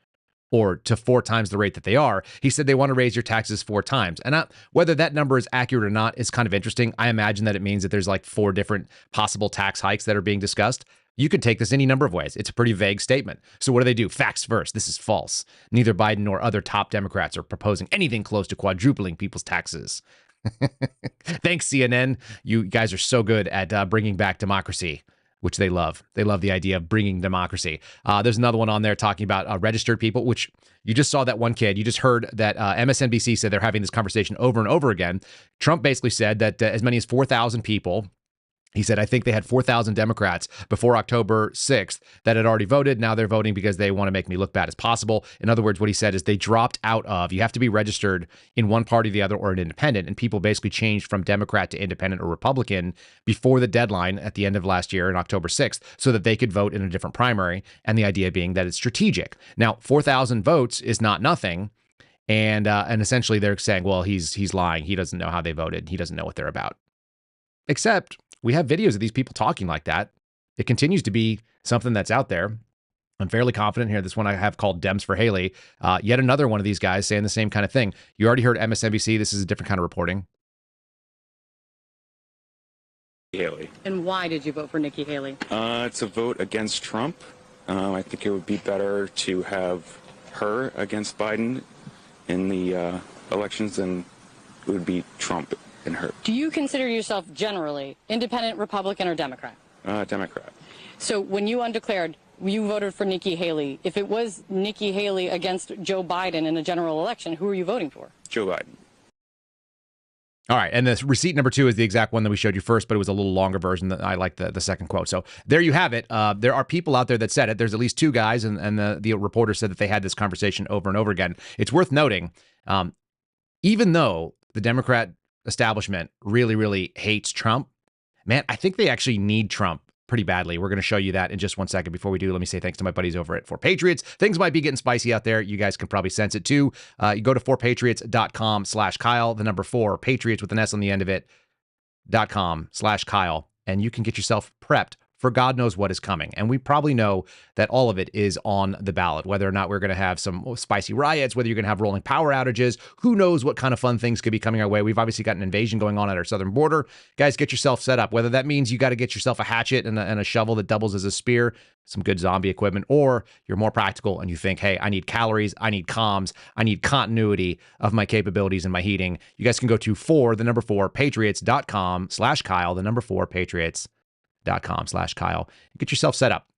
or to 4 times the rate that they are. He said they want to raise your taxes 4 times. And whether that number is accurate or not is kind of interesting. I imagine that it means that there's like 4 different possible tax hikes that are being discussed. You could take this any number of ways. It's a pretty vague statement. So what do? Facts first. This is false. Neither Biden nor other top Democrats are proposing anything close to quadrupling people's taxes. Thanks, CNN. You guys are so good at bringing back democracy, which they love. They love the idea of bringing democracy. There's another one on there talking about registered people, which you just saw that one kid. You just heard that MSNBC said they're having this conversation over and over again. Trump basically said that as many as 4,000 people, he said, I think they had 4,000 Democrats before October 6th that had already voted. Now they're voting because they want to make me look bad as possible. In other words, what he said is they dropped out of, you have to be registered in one party or the other or an independent. And people basically changed from Democrat to independent or Republican before the deadline at the end of last year on October 6th so that they could vote in a different primary. And the idea being that it's strategic. Now, 4,000 votes is not nothing. And essentially they're saying, well, he's lying. He doesn't know how they voted. He doesn't know what they're about. Except we have videos of these people talking like that. It continues to be something that's out there. I'm fairly confident here. This one I have called Dems for Haley. Yet another one of these guys saying the same kind of thing. You already heard MSNBC. This is a different kind of reporting. Haley. And why did you vote for Nikki Haley? It's a vote against Trump. I think it would be better to have her against Biden in the elections than it would be Trump and her. Do you consider yourself generally independent, Republican, or Democrat? Democrat. So when you undeclared, you voted for Nikki Haley. If it was Nikki Haley against Joe Biden in the general election, who are you voting for? Joe Biden. All right, and the receipt number 2 is the exact one that we showed you first, but it was a little longer version. That I like the second quote. So there you have it. There are people out there that said it. There's at least 2 guys, and the reporter said that they had this conversation over and over again. It's worth noting, even though the Democrat establishment really, really hates Trump, man, I think they actually need Trump pretty badly. We're going to show you that in just 1 second. Before we do, let me say thanks to my buddies over at 4Patriots. Things might be getting spicy out there. You guys can probably sense it too. You go to 4patriots.com/Kyle, the number 4, Patriots with an S on the end of it, .com/Kyle, and you can get yourself prepped for God knows what is coming. And we probably know that all of it is on the ballot, whether or not we're going to have some spicy riots, whether you're going to have rolling power outages. Who knows what kind of fun things could be coming our way. We've obviously got an invasion going on at our southern border. Guys, get yourself set up, whether that means you got to get yourself a hatchet and a shovel that doubles as a spear, some good zombie equipment, or you're more practical and you think, hey, I need calories, I need comms, I need continuity of my capabilities and my heating. You guys can go to 4, the number 4, patriots.com/Kyle, the number 4, patriots.com/Kyle. Get yourself set up.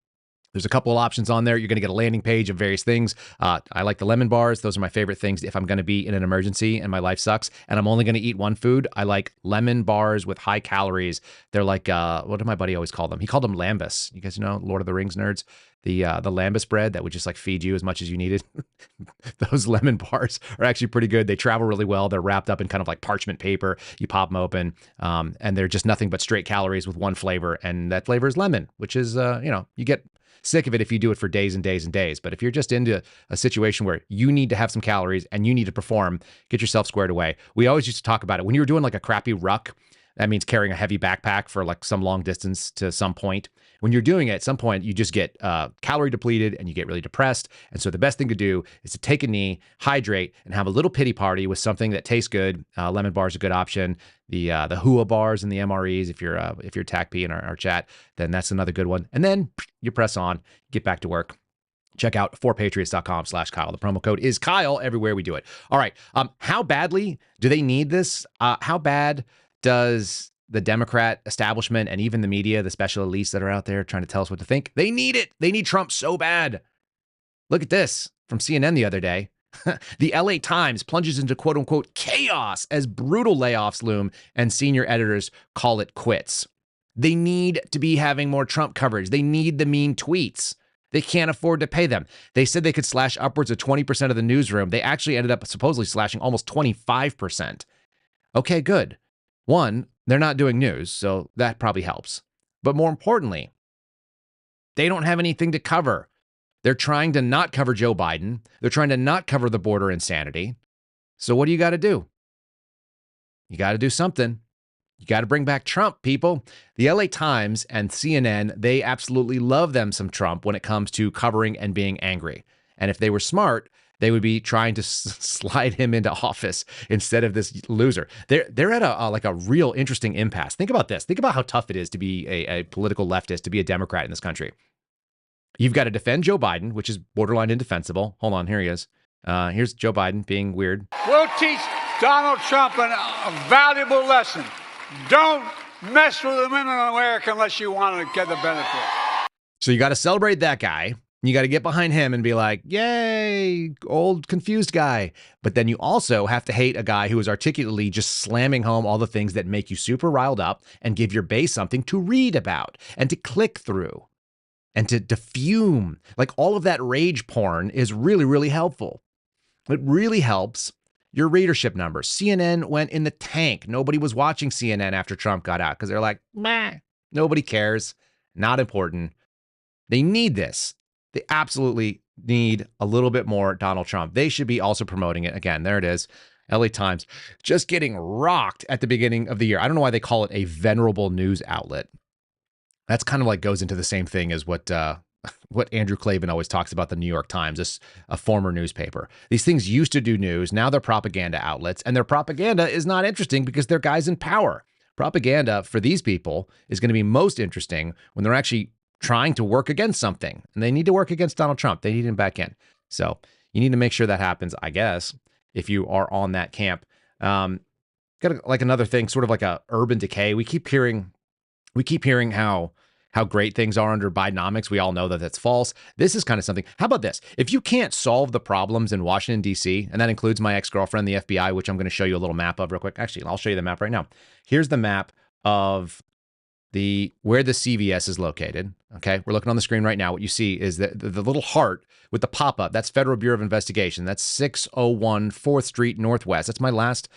There's a couple of options on there. You're going to get a landing page of various things. I like the lemon bars. Those are my favorite things if I'm going to be in an emergency and my life sucks and I'm only going to eat one food. I like lemon bars with high calories. They're like, what did my buddy always call them? He called them lambus. You guys know, Lord of the Rings nerds? The lambus bread that would just like feed you as much as you needed. Those lemon bars are actually pretty good. They travel really well. They're wrapped up in kind of like parchment paper. You pop them open, and they're just nothing but straight calories with one flavor, and that flavor is lemon, which is, you get sick of it if you do it for days and days and days. But if you're just into a situation where you need to have some calories and you need to perform, get yourself squared away. We always used to talk about it. When you were doing like a crappy ruck, that means carrying a heavy backpack for like some long distance to some point. When you're doing it, at some point, you just get calorie depleted and you get really depressed. And so the best thing to do is to take a knee, hydrate, and have a little pity party with something that tastes good. Lemon bars are a good option. The Hua bars and the MREs, if you're TACP in our chat, then that's another good one. And then you press on, get back to work. Check out 4patriots.com/Kyle. The promo code is Kyle everywhere we do it. All right. How badly do they need this? How bad does the Democrat establishment and even the media, the special elites that are out there trying to tell us what to think, they need it. They need Trump so bad. Look at this from CNN the other day. The LA Times plunges into quote unquote chaos as brutal layoffs loom and senior editors call it quits. They need to be having more Trump coverage. They need the mean tweets. They can't afford to pay them. They said they could slash upwards of 20% of the newsroom. They actually ended up supposedly slashing almost 25%. Okay, good. One, they're not doing news, so that probably helps. But more importantly, they don't have anything to cover. They're trying to not cover Joe Biden. They're trying to not cover the border insanity. So what do you got to do? You got to do something. You got to bring back Trump, people. The LA Times and CNN, they absolutely love them some Trump when it comes to covering and being angry. And if they were smart, they would be trying to slide him into office instead of this loser. They're at a real interesting impasse. Think about this. Think about how tough it is to be a political leftist, to be a Democrat in this country. You've got to defend Joe Biden, which is borderline indefensible. Hold on, here he is. Here's Joe Biden being weird. We'll teach Donald Trump a valuable lesson. Don't mess with the women in America unless you want to get the benefit. So you got to celebrate that guy. You got to get behind him and be like, yay, old confused guy. But then you also have to hate a guy who is articulately just slamming home all the things that make you super riled up and give your base something to read about and to click through and to fume. Like all of that rage porn is really, really helpful. It really helps your readership numbers. CNN went in the tank. Nobody was watching CNN after Trump got out because they're like, meh, nobody cares. Not important. They need this. They absolutely need a little bit more Donald Trump. They should be also promoting it. Again, there it is. LA Times just getting rocked at the beginning of the year. I don't know why they call it a venerable news outlet. That's kind of like goes into the same thing as what Andrew Klavan always talks about the New York Times, a former newspaper. These things used to do news. Now they're propaganda outlets, and their propaganda is not interesting because they're guys in power. Propaganda for these people is going to be most interesting when they're actually trying to work against something, and they need to work against Donald Trump. They need him back in. So you need to make sure that happens, I guess, if you are on that camp. Got like another thing, sort of like a urban decay. We keep hearing how great things are under Bidenomics. We all know that that's false. This is kind of something. How about this? If you can't solve the problems in Washington, D.C., and that includes my ex-girlfriend, the FBI, which I'm going to show you a little map of real quick. Actually, I'll show you the map right now. Here's the map of where the CVS is located. Okay, we're looking on the screen right now. What you see is the little heart with the pop-up. That's Federal Bureau of Investigation. That's 601 4th Street Northwest. That's my last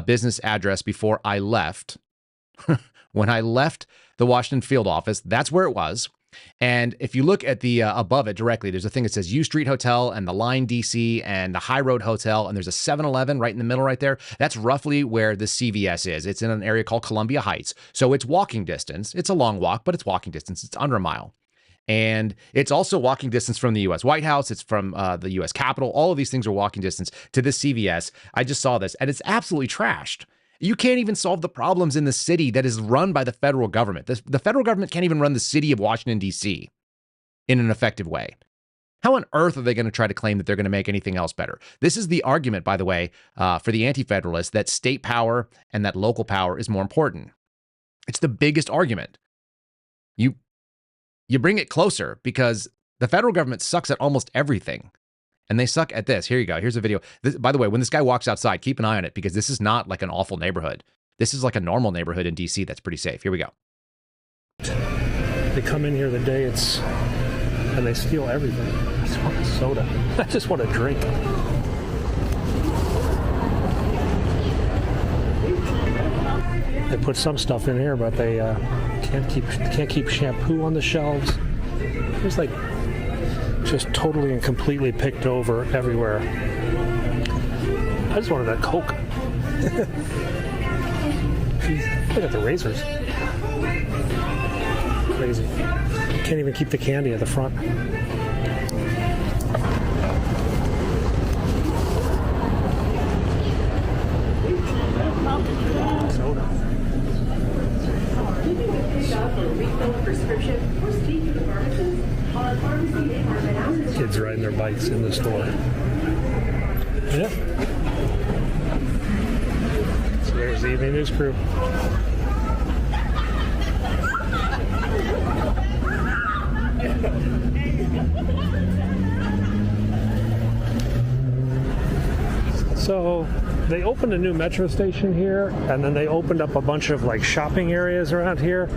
business address before I left when I left the Washington field office, that's where it was. And if you look at the above it directly, there's a thing that says U Street Hotel and the Line DC and the High Road Hotel. And there's a 7-Eleven right in the middle right there. That's roughly where the CVS is. It's in an area called Columbia Heights. So it's walking distance. It's a long walk, but it's walking distance. It's under a mile. And it's also walking distance from the U.S. White House. It's from the U.S. Capitol. All of these things are walking distance to this CVS. I just saw this, and it's absolutely trashed. You can't even solve the problems in the city that is run by the federal government. The federal government can't even run the city of Washington, D.C. in an effective way. How on earth are they going to try to claim that they're going to make anything else better? This is the argument, by the way, for the anti-federalists, that state power and that local power is more important. It's the biggest argument. You bring it closer because the federal government sucks at almost everything. And they suck at this. Here you go. Here's a video. By the way, when this guy walks outside, keep an eye on it because this is not like an awful neighborhood. This is like a normal neighborhood in D.C. that's pretty safe. Here we go. They come in here the day and they steal everything. I just want a soda. I just want a drink. They put some stuff in here, but they can't keep shampoo on the shelves. There's like just totally and completely picked over everywhere. I just wanted that Coke. Jeez, look at the razors. Crazy. Can't even keep the candy at the front. Soda. Kids riding their bikes in the store. Yeah. So there's the evening news crew. So they opened a new metro station here, and then they opened up a bunch of like shopping areas around here.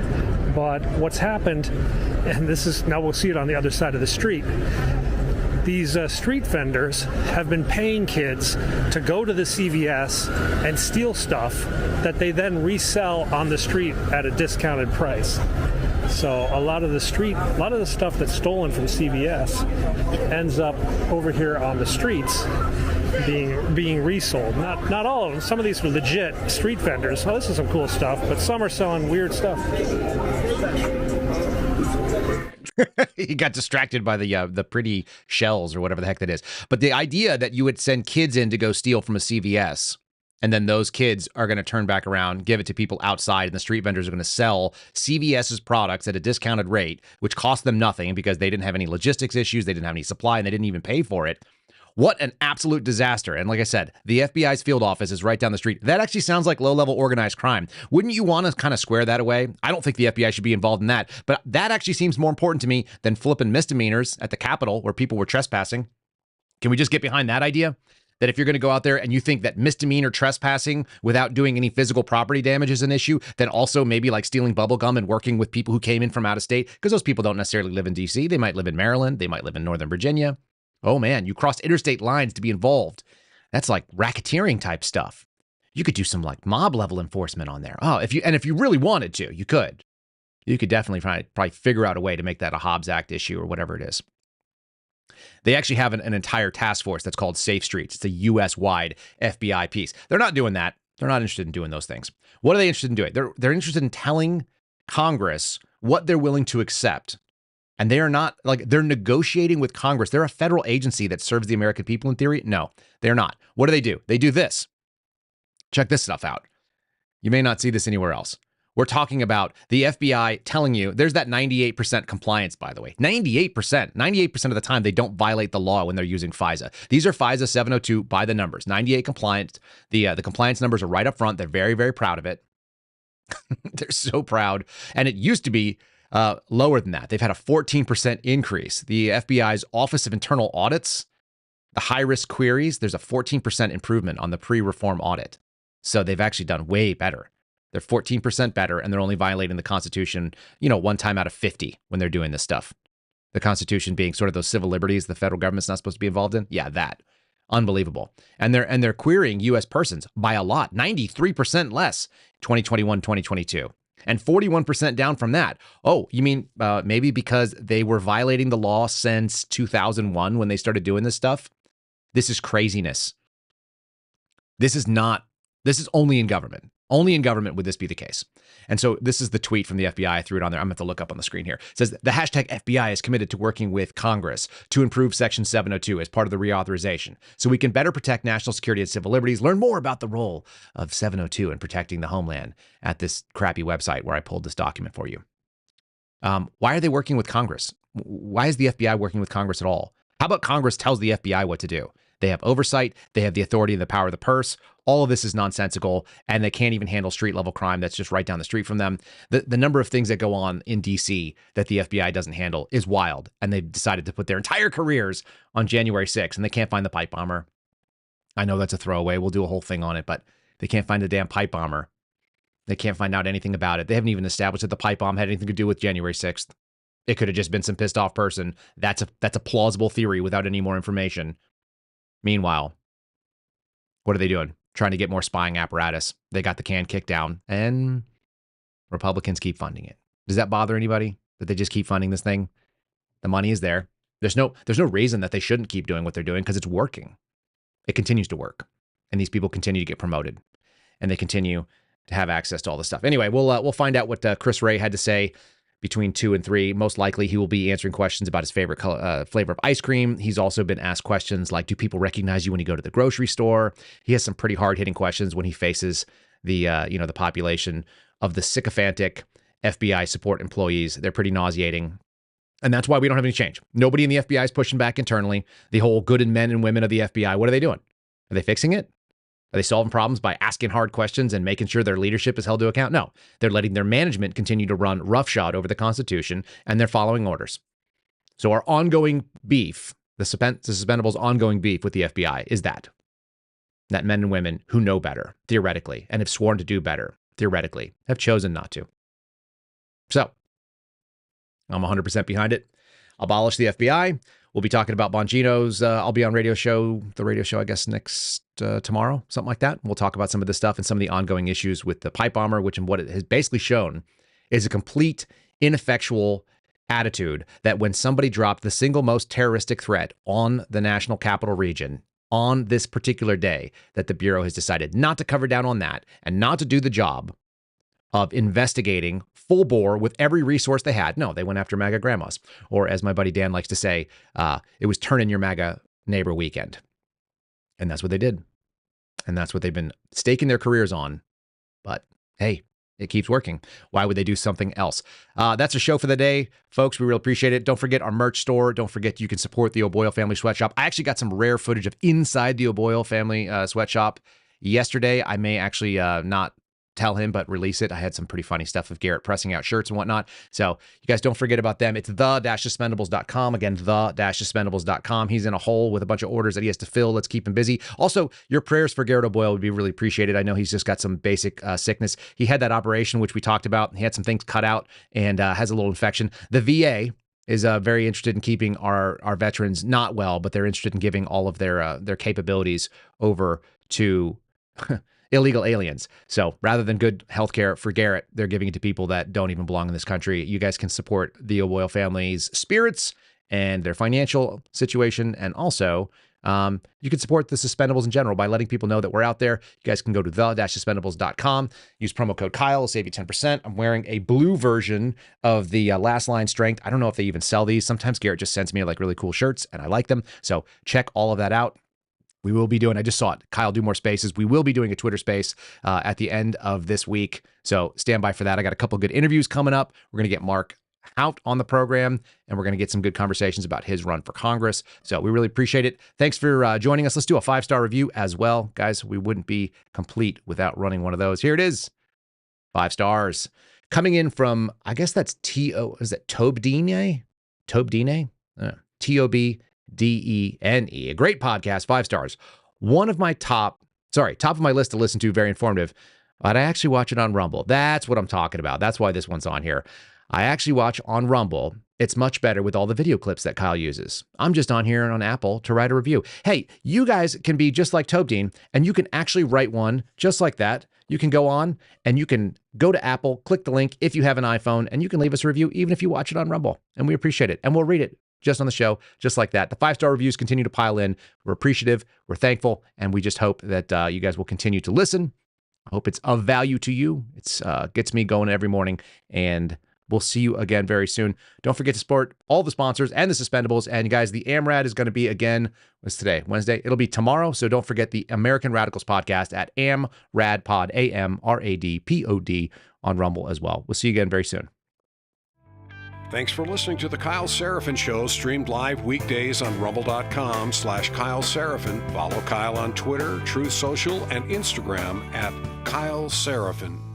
But what's happened, and this is, now we'll see it on the other side of the street, these street vendors have been paying kids to go to the CVS and steal stuff that they then resell on the street at a discounted price. So a lot of the stuff that's stolen from CVS ends up over here on the streets being resold. Not all of them. Some of these were legit street vendors. Oh, this is some cool stuff, but some are selling weird stuff. He got distracted by the pretty shells or whatever the heck that is. But the idea that you would send kids in to go steal from a CVS, and then those kids are going to turn back around, give it to people outside, and the street vendors are going to sell CVS's products at a discounted rate, which cost them nothing because they didn't have any logistics issues, they didn't have any supply, and they didn't even pay for it. What an absolute disaster. And like I said, the FBI's field office is right down the street. That actually sounds like low-level organized crime. Wouldn't you want to kind of square that away? I don't think the FBI should be involved in that, but that actually seems more important to me than flipping misdemeanors at the Capitol where people were trespassing. Can we just get behind that idea? That if you're going to go out there and you think that misdemeanor trespassing without doing any physical property damage is an issue, then also maybe like stealing bubblegum and working with people who came in from out of state, because those people don't necessarily live in D.C. They might live in Maryland. They might live in Northern Virginia. Oh man, you crossed interstate lines to be involved. That's like racketeering type stuff. You could do some like mob level enforcement on there. Oh, if you really wanted to, you could. You could definitely probably figure out a way to make that a Hobbs Act issue or whatever it is. They actually have an entire task force that's called Safe Streets. It's a U.S.-wide FBI piece. They're not doing that. They're not interested in doing those things. What are they interested in doing? They're interested in telling Congress what they're willing to accept. And they are not, like, they're negotiating with Congress. They're a federal agency that serves the American people in theory. No, they're not. What do? They do this. Check this stuff out. You may not see this anywhere else. We're talking about the FBI telling you, there's that 98% compliance, by the way. 98%. 98% of the time, they don't violate the law when they're using FISA. These are FISA 702 by the numbers. 98 compliance. The compliance numbers are right up front. They're very, very proud of it. They're so proud. And it used to be lower than that. They've had a 14% increase. The FBI's Office of Internal Audits, the high-risk queries, there's a 14% improvement on the pre-reform audit. So they've actually done way better. They're 14% better, and they're only violating the Constitution, one time out of 50 when they're doing this stuff. The Constitution being sort of those civil liberties the federal government's not supposed to be involved in. Yeah, that. Unbelievable. And they're querying U.S. persons by a lot, 93% less 2021, 2022. And 41% down from that. Oh, you mean maybe because they were violating the law since 2001 when they started doing this stuff? This is craziness. This is only in government. Only in government would this be the case. And so this is the tweet from the FBI. I threw it on there. I'm going to look up on the screen here. It says the hashtag FBI is committed to working with Congress to improve Section 702 as part of the reauthorization so we can better protect national security and civil liberties. Learn more about the role of 702 in protecting the homeland at this crappy website where I pulled this document for you. Why are they working with Congress? Why is the FBI working with Congress at all? How about Congress tells the FBI what to do? They have oversight. They have the authority and the power of the purse. All of this is nonsensical, and they can't even handle street-level crime that's just right down the street from them. The number of things that go on in D.C. that the FBI doesn't handle is wild, and they've decided to put their entire careers on January 6th, and they can't find the pipe bomber. I know that's a throwaway. We'll do a whole thing on it, but they can't find the damn pipe bomber. They can't find out anything about it. They haven't even established that the pipe bomb had anything to do with January 6th. It could have just been some pissed-off person. That's a plausible theory without any more information. Meanwhile, what are they doing? Trying to get more spying apparatus. They got the can kicked down, and Republicans keep funding it. Does that bother anybody that they just keep funding this thing? The money is there. There's no reason that they shouldn't keep doing what they're doing because it's working. It continues to work, and these people continue to get promoted, and they continue to have access to all this stuff. Anyway, we'll find out what Chris Wray had to say between 2 and 3. Most likely, he will be answering questions about his favorite flavor of ice cream. He's also been asked questions like, do people recognize you when you go to the grocery store? He has some pretty hard-hitting questions when he faces the population of the sycophantic FBI support employees. They're pretty nauseating. And that's why we don't have any change. Nobody in the FBI is pushing back internally. The whole good men and women of the FBI, what are they doing? Are they fixing it? Are they solving problems by asking hard questions and making sure their leadership is held to account? No, they're letting their management continue to run roughshod over the Constitution, and they're following orders. So our ongoing beef, the Suspendables' ongoing beef with the FBI is that men and women who know better, theoretically, and have sworn to do better, theoretically, have chosen not to. So I'm 100% behind it. Abolish the FBI. We'll be talking about Bongino's. I'll be on the radio show, I guess, next tomorrow, something like that. We'll talk about some of this stuff and some of the ongoing issues with the pipe bomber, which and what it has basically shown is a complete ineffectual attitude that when somebody dropped the single most terroristic threat on the national capital region on this particular day, that the Bureau has decided not to cover down on that and not to do the job of investigating full bore with every resource they had. No, they went after MAGA grandmas. Or as my buddy Dan likes to say, it was turn in your MAGA neighbor weekend. And that's what they did. And that's what they've been staking their careers on. But hey, it keeps working. Why would they do something else? That's a show for the day, folks. We really appreciate it. Don't forget our merch store. Don't forget you can support the O'Boyle Family Sweatshop. I actually got some rare footage of inside the O'Boyle Family Sweatshop yesterday. I may actually not tell him, but release it. I had some pretty funny stuff of Garrett pressing out shirts and whatnot. So you guys don't forget about them. It's the-suspendables.com. Again, the-suspendables.com. He's in a hole with a bunch of orders that he has to fill. Let's keep him busy. Also, your prayers for Garrett O'Boyle would be really appreciated. I know he's just got some basic sickness. He had that operation, which we talked about. He had some things cut out and has a little infection. The VA is very interested in keeping our veterans not well, but they're interested in giving all of their capabilities over to illegal aliens. So rather than good healthcare for Garrett, they're giving it to people that don't even belong in this country. You guys can support the O'Boyle family's spirits and their financial situation. And also, you can support the Suspendables in general by letting people know that we're out there. You guys can go to the-suspendables.com. Use promo code Kyle. It'll save you 10%. I'm wearing a blue version of the Last Line Strength. I don't know if they even sell these. Sometimes Garrett just sends me like really cool shirts and I like them. So check all of that out. We will be doing, I just saw it, Kyle, do more spaces. We will be doing a Twitter space at the end of this week. So stand by for that. I got a couple good interviews coming up. We're going to get Mark out on the program, and we're going to get some good conversations about his run for Congress. So we really appreciate it. Thanks for joining us. Let's do a 5-star review as well. Guys, we wouldn't be complete without running one of those. Here it is. 5 stars. Coming in from, I guess that's Tobdene? Tobdene? Tobdene. A great podcast, 5 stars. One of my top of my list to listen to, very informative. But I actually watch it on Rumble. That's what I'm talking about. That's why this one's on here. I actually watch on Rumble. It's much better with all the video clips that Kyle uses. I'm just on here on Apple to write a review. Hey, you guys can be just like Tobedeen, and you can actually write one just like that. You can go on and you can go to Apple, click the link if you have an iPhone, and you can leave us a review even if you watch it on Rumble. And we appreciate it. And we'll read it just on the show, just like that. The 5-star reviews continue to pile in. We're appreciative, we're thankful, and we just hope that you guys will continue to listen. I hope it's of value to you. It's gets me going every morning, and we'll see you again very soon. Don't forget to support all the sponsors and the Suspendables. And guys, the AMRAD is going to be again, what's today? Wednesday. It'll be tomorrow. So don't forget the American Radicals podcast at AMRADPod, AMRADPOD on Rumble as well. We'll see you again very soon. Thanks for listening to The Kyle Seraphin Show, streamed live weekdays on rumble.com/Kyle Seraphin. Follow Kyle on Twitter, Truth Social, and Instagram at Kyle Seraphin.